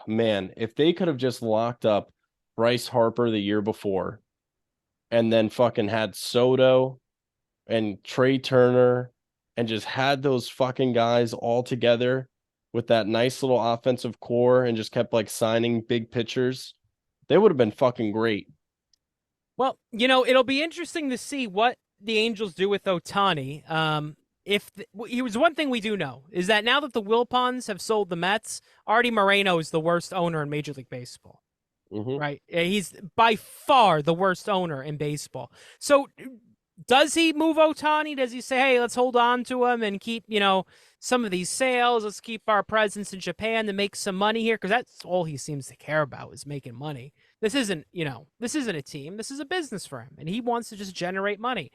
man, if they could have just locked up Bryce Harper the year before and then fucking had Soto and Trey Turner and just had those fucking guys all together with that nice little offensive core and just kept like signing big pitchers, they would have been fucking great. Well, it'll be interesting to see what the Angels do with Ohtani. Here's one thing we do know is that now that the Wilpons have sold the Mets, Artie Moreno is the worst owner in Major League Baseball. Right? He's by far the worst owner in baseball. So does he move Otani? Does he say, hey, let's hold on to him and keep, some of these sales? Let's keep our presence in Japan to make some money here? Because that's all he seems to care about is making money. This isn't a team. This is a business for him. And he wants to just generate money.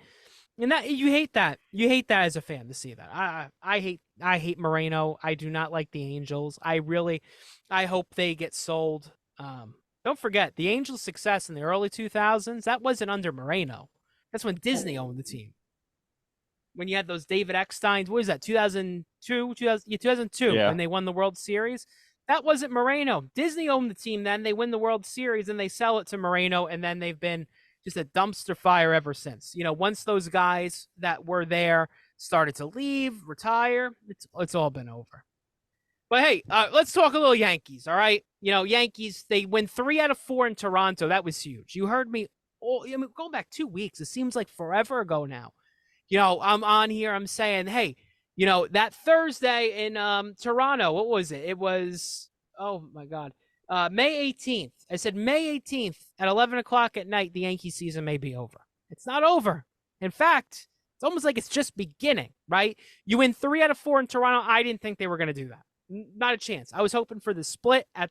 And that you hate that. You hate that as a fan to see that. I hate Moreno. I do not like the Angels. I hope they get sold. Don't forget the Angels' success in the early 2000s. That wasn't under Moreno. That's when Disney owned the team. When you had those David Ecksteins, what is that? 2002 Yeah. when they won the World Series. That wasn't Moreno. Disney owned the team then. They win the World Series and they sell it to Moreno, and then they've been just a dumpster fire ever since. Once those guys that were there started to leave, retire, it's all been over. But hey, let's talk a little Yankees, all right? Yankees, they win 3 out of 4 in Toronto. That was huge. You heard me. Going back 2 weeks, it seems like forever ago now. I'm on here, I'm saying, hey, that Thursday in Toronto, what was it? It was, oh my God, May 18th. I said May 18th at 11 o'clock at night, the Yankee season may be over. It's not over. In fact, it's almost like it's just beginning, right? You win 3 out of 4 in Toronto. I didn't think they were going to do that. Not a chance. I was hoping for the split at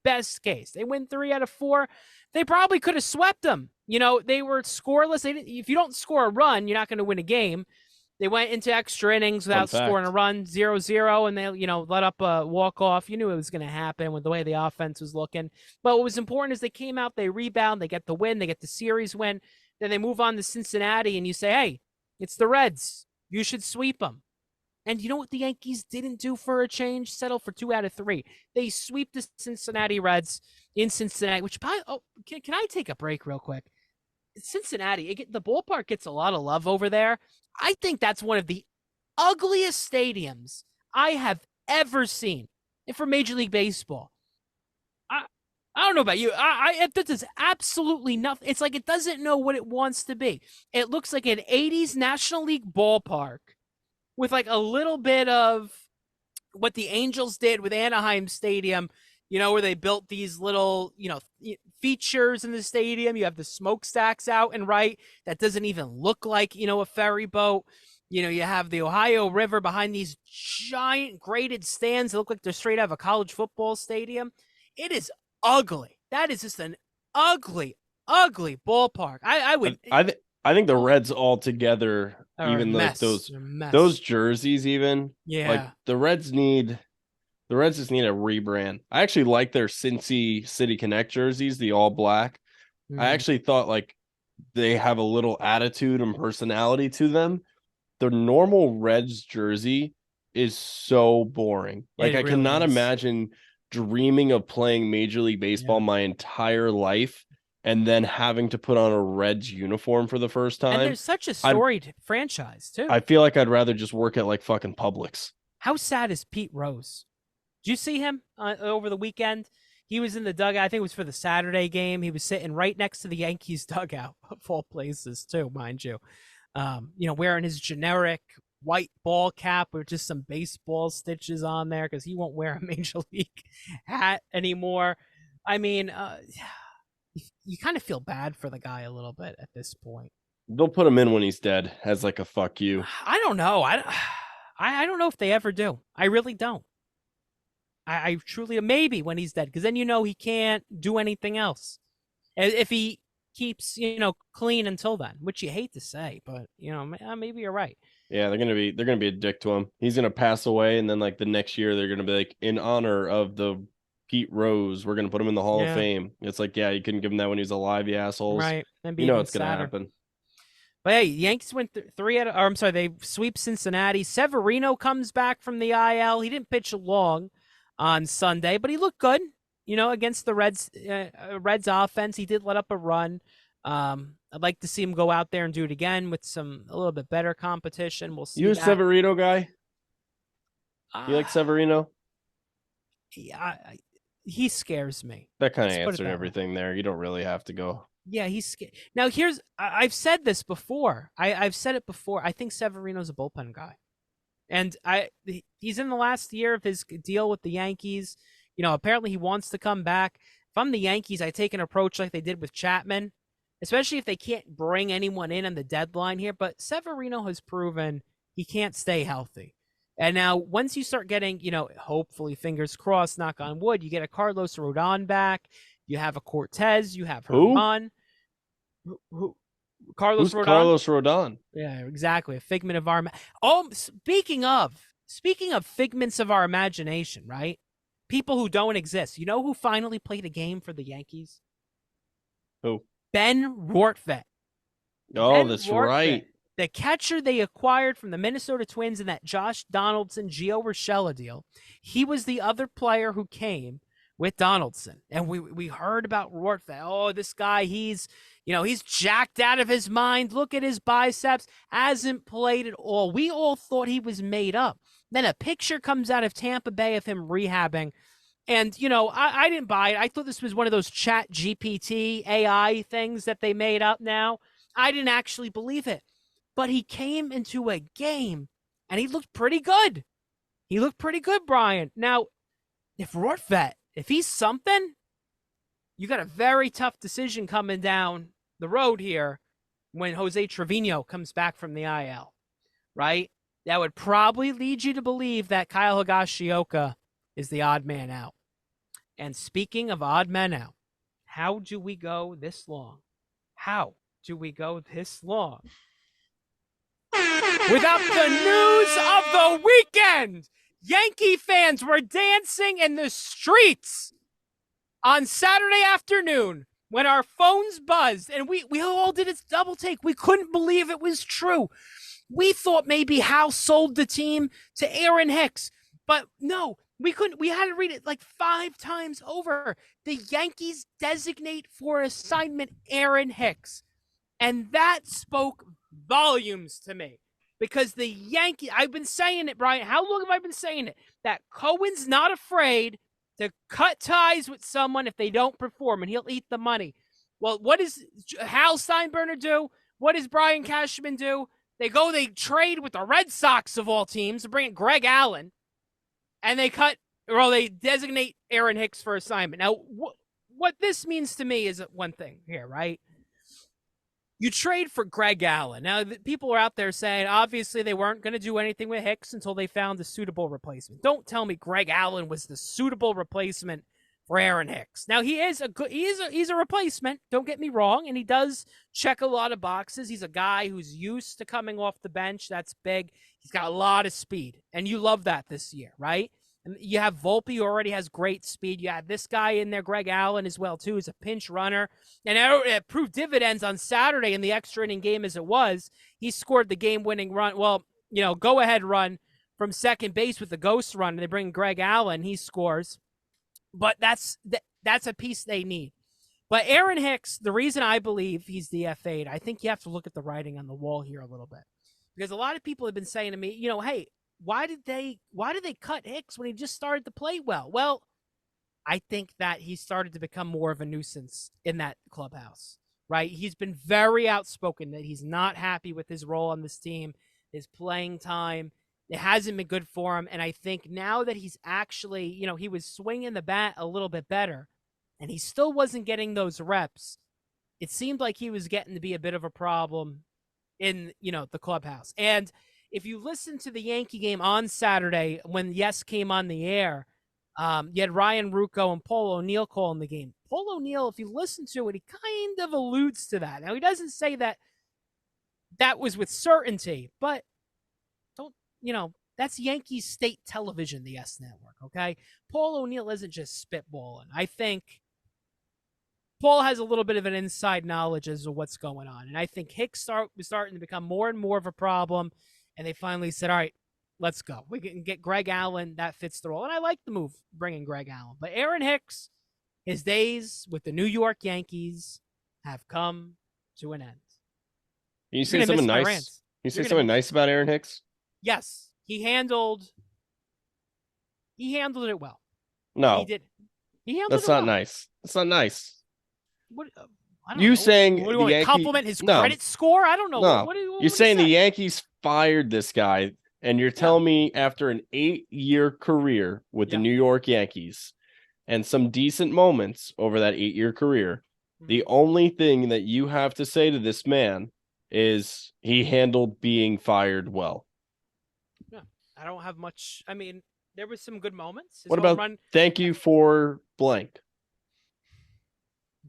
best case. They win 3 out of 4. They probably could have swept them. They were scoreless. If you don't score a run, you're not going to win a game. They went into extra innings without scoring a run, 0-0, and they, let up a walk-off. You knew it was going to happen with the way the offense was looking. But what was important is they came out, they rebound, they get the win, they get the series win. Then they move on to Cincinnati, and you say, hey, it's the Reds. You should sweep them. And you know what the Yankees didn't do for a change? Settle for 2 out of 3. They sweep the Cincinnati Reds in Cincinnati, which can I take a break real quick? Cincinnati, the ballpark gets a lot of love over there. I think that's one of the ugliest stadiums I have ever seen for Major League Baseball. I don't know about you. That does absolutely nothing. It's like it doesn't know what it wants to be. It looks like an 80s National League ballpark with like a little bit of what the Angels did with Anaheim Stadium, where they built these little, features in the stadium. You have the smokestacks out and right. That doesn't even look like, a ferry boat. You have the Ohio River behind these giant graded stands that look like they're straight out of a college football stadium. It is ugly. That is just an ugly, ugly ballpark. I think the Reds altogether, even like those jerseys, even like the Reds just need a rebrand. I actually like their Cincy City Connect jerseys, the all black. I actually thought like they have a little attitude and personality to them. The normal Reds jersey is so boring. Like I cannot imagine dreaming of playing Major League Baseball my entire life and then having to put on a Reds uniform for the first time. And there's such a storied franchise, too. I feel like I'd rather just work at like fucking Publix. How sad is Pete Rose? Did you see him over the weekend? He was in the dugout. I think it was for the Saturday game. He was sitting right next to the Yankees dugout, of all places, too, mind you. Wearing his generic white ball cap with just some baseball stitches on there because he won't wear a Major League hat anymore. I mean, you kind of feel bad for the guy a little bit at this point. They'll put him in when he's dead as like a fuck you. I don't know. I don't know if they ever do. I really don't. I truly, maybe when he's dead, because then he can't do anything else. If he keeps clean until then, which you hate to say, but maybe you're right. Yeah, they're gonna be a dick to him. He's gonna pass away, and then like the next year they're gonna be like, in honor of the Pete Rose, we're gonna put him in the Hall of Fame. It's like, yeah, you couldn't give him that when he was alive, you assholes. Right. It's gonna happen. But hey, Yankees went they sweep Cincinnati. Severino comes back from the IL. He didn't pitch long on Sunday, but he looked good, against the Reds offense. He did let up a run. I'd like to see him go out there and do it again with a little bit better competition. We'll see. You a Severino guy? You like Severino? Yeah, he scares me. That kind of answered everything there. You don't really have to go. Yeah, he's now. I've said this before. I've said it before. I think Severino's a bullpen guy, and he's in the last year of his deal with the Yankees. Apparently he wants to come back. If I'm the Yankees, I take an approach like they did with Chapman. especially if they can't bring anyone in on the deadline here. But Severino has proven he can't stay healthy. And now, once you start getting, hopefully, fingers crossed, knock on wood, you get a Carlos Rodon back, you have a Cortez, you have Who? Herman. Who? Carlos Who's Rodon? Carlos Rodon? Yeah, exactly. A figment of our. Speaking of figments of our imagination, right? People who don't exist. You know who finally played a game for the Yankees? Who? Ben Rortvedt. Oh, Ben that's Rortvedt, right. the catcher they acquired from the Minnesota Twins in that Josh Donaldson, Gio Urshela deal. He was the other player who came with Donaldson. And we heard about Rortvedt. Oh, this guy, he's jacked out of his mind. Look at his biceps. Hasn't played at all. We all thought he was made up. Then a picture comes out of Tampa Bay of him rehabbing. And, I didn't buy it. I thought this was one of those Chat GPT AI things that they made up now. I didn't actually believe it. But he came into a game, and he looked pretty good. He looked pretty good, Brian. Now, if Rortvedt, if he's something, you got a very tough decision coming down the road here when Jose Trevino comes back from the IL, right? That would probably lead you to believe that Kyle Higashioka is the odd man out. And speaking of odd men out, how do we go this long? How do we go this long without the news of the weekend? Yankee fans were dancing in the streets on Saturday afternoon when our phones buzzed, and we all did its double take. We couldn't believe it was true. We thought maybe Hal sold the team to Aaron Hicks, but no, we couldn't. We had to read it like 5 times over. The Yankees designate for assignment Aaron Hicks, and that spoke volumes to me. Because the Yankees, I've been saying it, Brian. How long have I been saying it? That Cohen's not afraid to cut ties with someone if they don't perform, and he'll eat the money. Well, what does Hal Steinbrenner do? What does Brian Cashman do? They trade with the Red Sox of all teams to bring in Greg Allen, and they designate Aaron Hicks for assignment. Now, what this means to me is one thing here, right? You trade for Greg Allen. Now, people are out there saying, obviously, they weren't going to do anything with Hicks until they found a suitable replacement. Don't tell me Greg Allen was the suitable replacement for Aaron Hicks. Now, he's a replacement. Don't get me wrong, and he does check a lot of boxes. He's a guy who's used to coming off the bench. That's big. He's got a lot of speed, and you love that this year, right? And you have Volpe, who already has great speed. You have this guy in there, Greg Allen, as well, too, who's a pinch runner. And it proved dividends on Saturday in the extra inning game as it was. He scored the game-winning run. Well, go-ahead run from second base with the ghost run. And they bring Greg Allen. He scores. But that's a piece they need. But Aaron Hicks, the reason I believe he's DFA'd, I think you have to look at the writing on the wall here a little bit. Because a lot of people have been saying to me, hey, why did they cut Hicks when he just started to play well? Well, I think that he started to become more of a nuisance in that clubhouse, right? He's been very outspoken that he's not happy with his role on this team, his playing time. It hasn't been good for him. And I think now that he's actually, he was swinging the bat a little bit better and he still wasn't getting those reps, it seemed like he was getting to be a bit of a problem in, the clubhouse. And if you listen to the Yankee game on Saturday when Yes came on the air, you had Ryan Ruocco and Paul O'Neill calling the game. Paul O'Neill, if you listen to it, he kind of alludes to that. Now, he doesn't say that was with certainty, but that's Yankees state television, the S Network, okay? Paul O'Neill isn't just spitballing. I think Paul has a little bit of an inside knowledge as to what's going on. And I think Hicks was starting to become more and more of a problem. And they finally said, all right, let's go. We can get Greg Allen. That fits the role. And I like the move, bringing Greg Allen. But Aaron Hicks, his days with the New York Yankees have come to an end. Can you say something nice? Can you say something nice about Aaron Hicks? Yes. He handled it well. No. He did. He handled That's it not well. nice. That's not nice. What? You saying what do you want to compliment his credit score? I don't know. No. You're saying the Yankees fired this guy, and you're telling me after an 8-year career with the New York Yankees and some decent moments over that 8-year career, The only thing that you have to say to this man is he handled being fired well. I don't have much. I mean, there was some good moments. His What home about run? thank you for blank?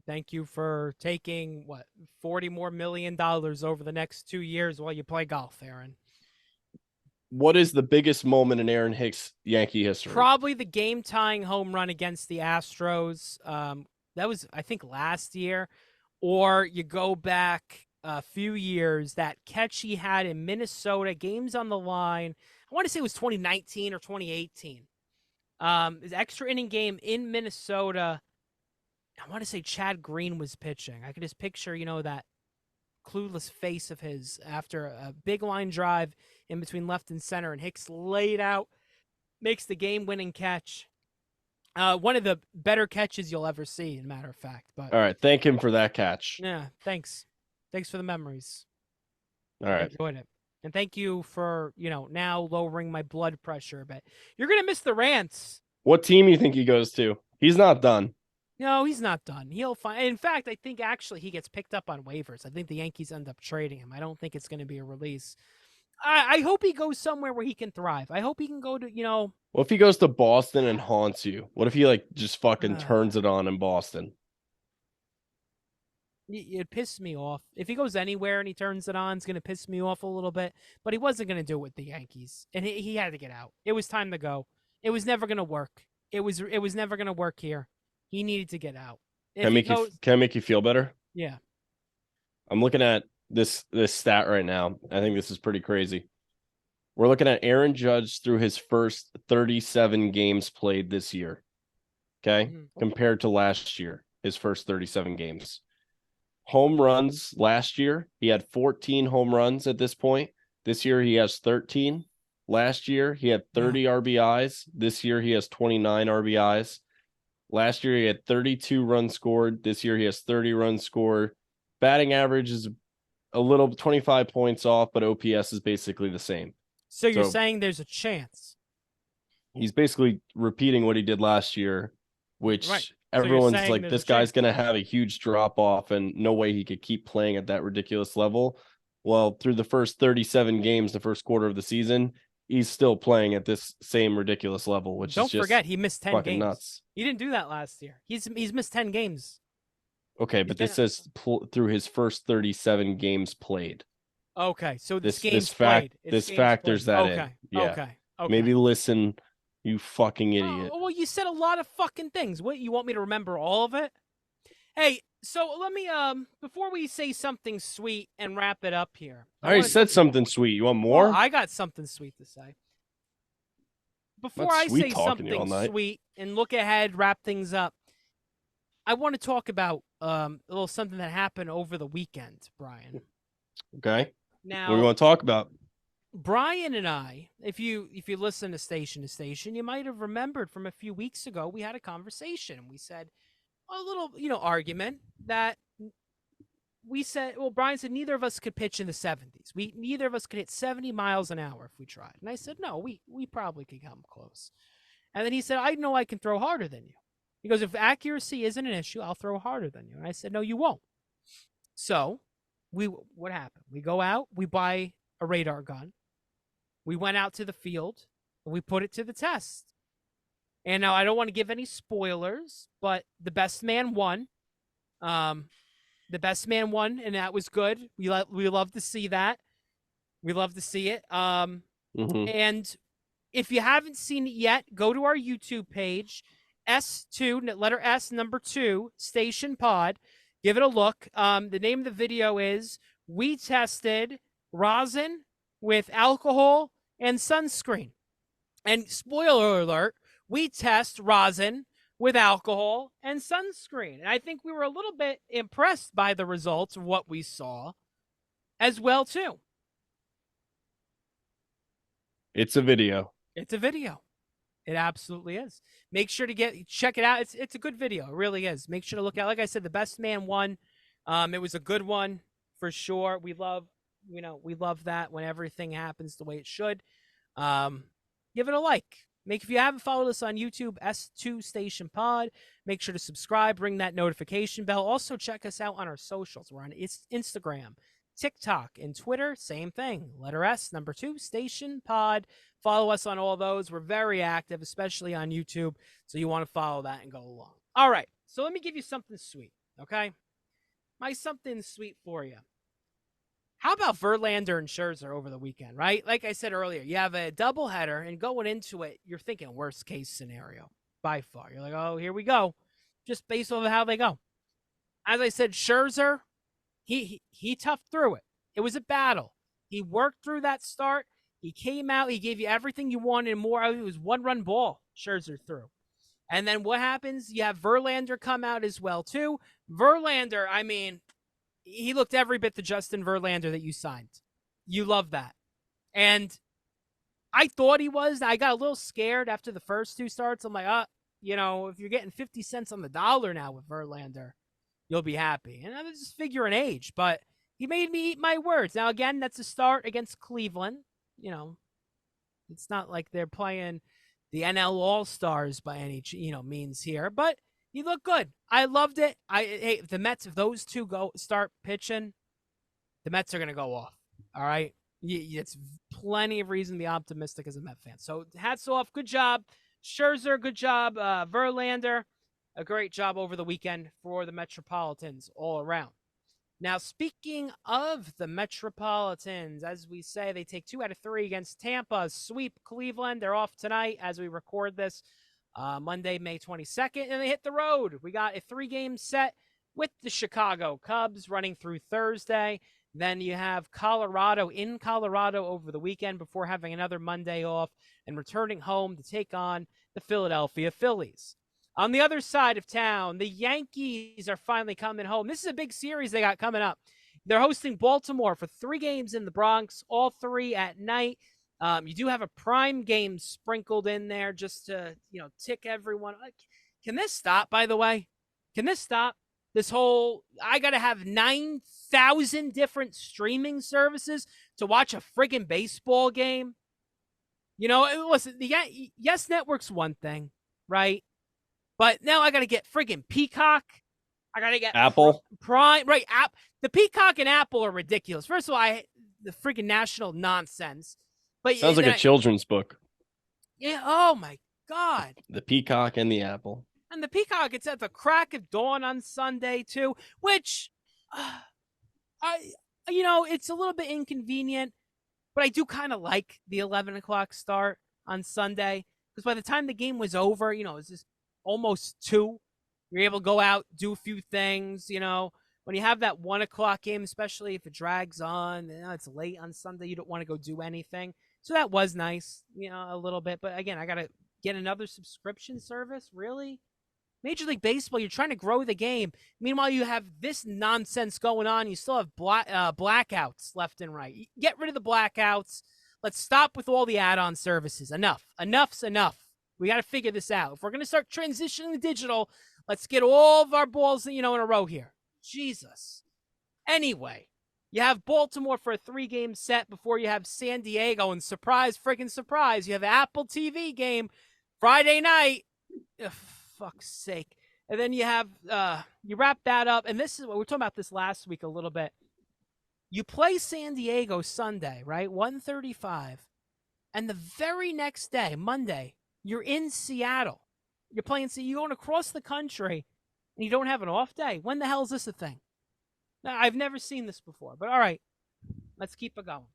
Thank you for taking what $40 more million over the next 2 years while you play golf, Aaron. What is the biggest moment in Aaron Hicks Yankee history? Probably the game-tying home run against the Astros. That was, I think, last year. Or you go back a few years, that catch he had in Minnesota, games on the line. I want to say it was 2019 or 2018. His extra inning game in Minnesota. I want to say Chad Green was pitching. I could just picture, that clueless face of his after a big line drive in between left and center, and Hicks laid out, makes the game-winning catch. One of the better catches you'll ever see, as a matter of fact. But All right, thank him for that catch. yeah, thanks for the memories. All I right. enjoyed it. And thank you for, now lowering my blood pressure a bit. You're going to miss the rants. What team you think he goes to? He's not done. No, he's not done. He'll find. In fact, I think actually he gets picked up on waivers. I think the Yankees end up trading him. I don't think it's going to be a release. I hope he goes somewhere where he can thrive. I hope he can go to, What if he goes to Boston and haunts you? What if he just fucking turns it on in Boston? It pissed me off. If he goes anywhere and he turns it on, it's going to piss me off a little bit. But he wasn't going to do it with the Yankees, and he had to get out. It was time to go. It was never going to work. It was never going to work here. He needed to get out. Can I make you feel better? Yeah. I'm looking at this stat right now. I think this is pretty crazy. We're looking at Aaron Judge through his first 37 games played this year. Okay? Compared to last year, his first 37 games. Home runs last year, he had 14 home runs at this point. This year he has 13. Last year he had 30 RBIs. This year he has 29 RBIs. Last year he had 32 runs scored. This year he has 30 runs scored. Batting average is a little 25 points off, but OPS is basically the same. So you're saying there's a chance? He's basically repeating what he did last year, which everyone's like, this guy's going to have a huge drop off and no way he could keep playing at that ridiculous level. Well, through the first 37 games, the first quarter of the season, he's still playing at this same ridiculous level, which don't is just forget he missed 10 games. Nuts. He didn't do that last year. He's missed 10 games. Okay, but this says through his first 37 games played. Okay, so this factors that in. Yeah. Okay. Maybe listen, you fucking idiot. Well, you said a lot of fucking things. What, you want me to remember all of it? Hey, so let me before we say something sweet and wrap it up here. I already said something sweet. You want more? Well, I got something sweet to say. Before I say something sweet and look ahead, wrap things up, I want to talk about a little something that happened over the weekend, Brian. Okay. Now, what do you want to talk about? Brian and I, if you listen to Station, you might have remembered from a few weeks ago, we had a conversation. We said a little, argument that we said, well, Brian said neither of us could pitch in the 70s. Neither of us could hit 70 miles an hour if we tried. And I said, no, we probably could come close. And then he said, I know I can throw harder than you. He goes, if accuracy isn't an issue, I'll throw harder than you. And I said, no, you won't. So what happened? We go out, we buy a radar gun. We went out to the field and we put it to the test. And now I don't want to give any spoilers, but the best man won. The best man won, and that was good. We love to see that. We love to see it. And if you haven't seen it yet, go to our YouTube page, S2, letter S, number 2, Station Pod. Give it a look. The name of the video is We Tested Rosin with Alcohol and Sunscreen. And spoiler alert, we test rosin with alcohol and sunscreen. And I think we were a little bit impressed by the results of what we saw as well, too. It's a video. It's a video. It absolutely is. Make sure to check it out. It's a good video. It really is. Make sure to look at, like I said, the best man won. It was a good one for sure. We love that when everything happens the way it should. Give it a like. If you haven't followed us on YouTube, S2 Station Pod, make sure to subscribe, ring that notification bell. Also, check us out on our socials. We're on Instagram, TikTok, and Twitter. Same thing. Letter S, number 2, Station Pod. Follow us on all those. We're very active, especially on YouTube. So you want to follow that and go along. All right. So let me give you something sweet, okay? My something sweet for you. How about Verlander and Scherzer over the weekend, right? Like I said earlier, you have a doubleheader, and going into it, you're thinking worst case scenario by far. You're like, oh, here we go, just based on how they go. As I said, Scherzer, he toughed through it. It was a battle. He worked through that start. He came out. He gave you everything you wanted and more. It was one-run ball Scherzer threw. And then what happens? You have Verlander come out as well, too. Verlander, I mean, he looked every bit the Justin Verlander that you signed. You love that. And I thought he was. I got a little scared after the first 2 starts. I'm like, if you're getting 50 cents on the dollar now with Verlander, you'll be happy. And I was just figuring age, but he made me eat my words. Now, again, that's a start against Cleveland. It's not like they're playing the NL All-Stars by any means here, but he looked good. I loved it. Hey, the Mets, if those 2 start pitching, the Mets are going to go off. All right? It's plenty of reason to be optimistic as a Met fan. So hats off. Good job. Scherzer, good job. Verlander, a great job over the weekend for the Metropolitans all around. Now, speaking of the Metropolitans, as we say, they take 2 out of 3 against Tampa, sweep Cleveland. They're off tonight as we record this. Monday, May 22nd, and they hit the road. We got a 3-game set with the Chicago Cubs running through Thursday. Then you have Colorado in Colorado over the weekend before having another Monday off and returning home to take on the Philadelphia Phillies. On the other side of town, the Yankees are finally coming home. This is a big series they got coming up. They're hosting Baltimore for 3 games in the Bronx, all 3 at night. You do have a prime game sprinkled in there just to, tick everyone. Can this stop, by the way? Can this stop? This whole, I got to have 9,000 different streaming services to watch a friggin' baseball game. Listen, the Yes Network's one thing, right? But now I got to get friggin' Peacock. I got to get Apple. Prime, right? The Peacock and Apple are ridiculous. First of all, the friggin' national nonsense. But Sounds like a children's book. Yeah. Oh my God. The Peacock and the Apple. And the Peacock, it's at the crack of dawn on Sunday too, which, it's a little bit inconvenient, but I do kind of like the 11 o'clock start on Sunday because by the time the game was over, it's just almost 2. You're able to go out, do a few things. When you have that 1 o'clock game, especially if it drags on, it's late on Sunday, you don't want to go do anything. So that was nice, a little bit. But again, I got to get another subscription service. Really? Major League Baseball, you're trying to grow the game. Meanwhile, you have this nonsense going on. You still have blackouts left and right. Get rid of the blackouts. Let's stop with all the add-on services. Enough. Enough's enough. We got to figure this out. If we're going to start transitioning to digital, let's get all of our balls, in a row here. Jesus. Anyway, you have Baltimore for a 3-game set before you have San Diego, and surprise, freaking surprise, you have an Apple TV game Friday night. Ugh, fuck's sake. And then you have, you wrap that up, and this is what we were talking about this last week a little bit. You play San Diego Sunday, right? 1:35. And the very next day, Monday, you're in Seattle. You're going across the country, and you don't have an off day. When the hell is this a thing? Now, I've never seen this before, but all right, let's keep it going.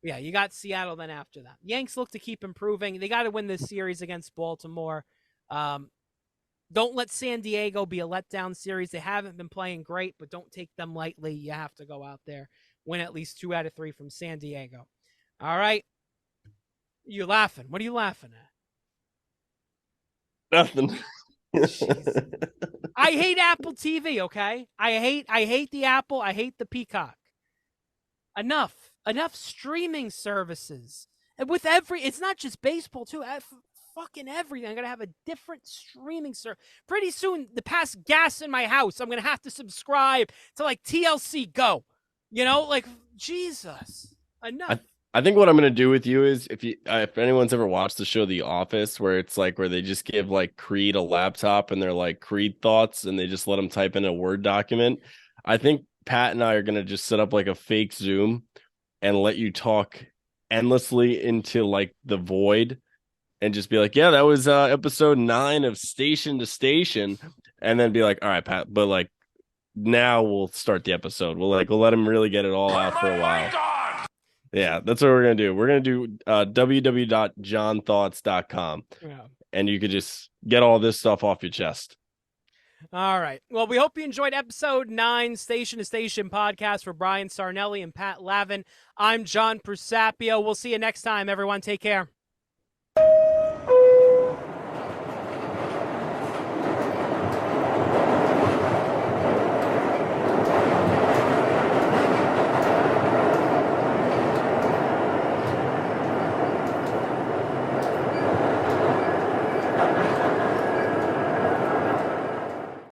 Yeah, you got Seattle then after that. Yanks look to keep improving. They got to win this series against Baltimore. Don't let San Diego be a letdown series. They haven't been playing great, but don't take them lightly. You have to go out there, win at least 2 out of 3 from San Diego. All right. You're laughing. What are you laughing at? Nothing. I hate Apple TV, okay? I hate the Apple. I hate the Peacock. Enough streaming services. And with it's not just baseball too. Fucking everything. I'm going to have a different streaming service. Pretty soon, to pass gas in my house, I'm going to have to subscribe to like TLC Go. Jesus. Enough. I think what I'm gonna do with you is if anyone's ever watched the show The Office, where it's like where they just give like Creed a laptop and they're like Creed thoughts and they just let him type in a Word document. I think Pat and I are gonna just set up like a fake Zoom and let you talk endlessly into like the void and just be like, yeah, that was episode 9 of Station to Station, and then be like, all right, Pat, but like now we'll start the episode. We'll let him really get it all out for a while. Yeah, that's what we're gonna do. We're gonna do www.johnthoughts.com, Yeah. and you could just get all this stuff off your chest. All right. Well, we hope you enjoyed episode 9, Station to Station podcast for Brian Sarnelli and Pat Lavin. I'm John Persapio. We'll see you next time, everyone. Take care.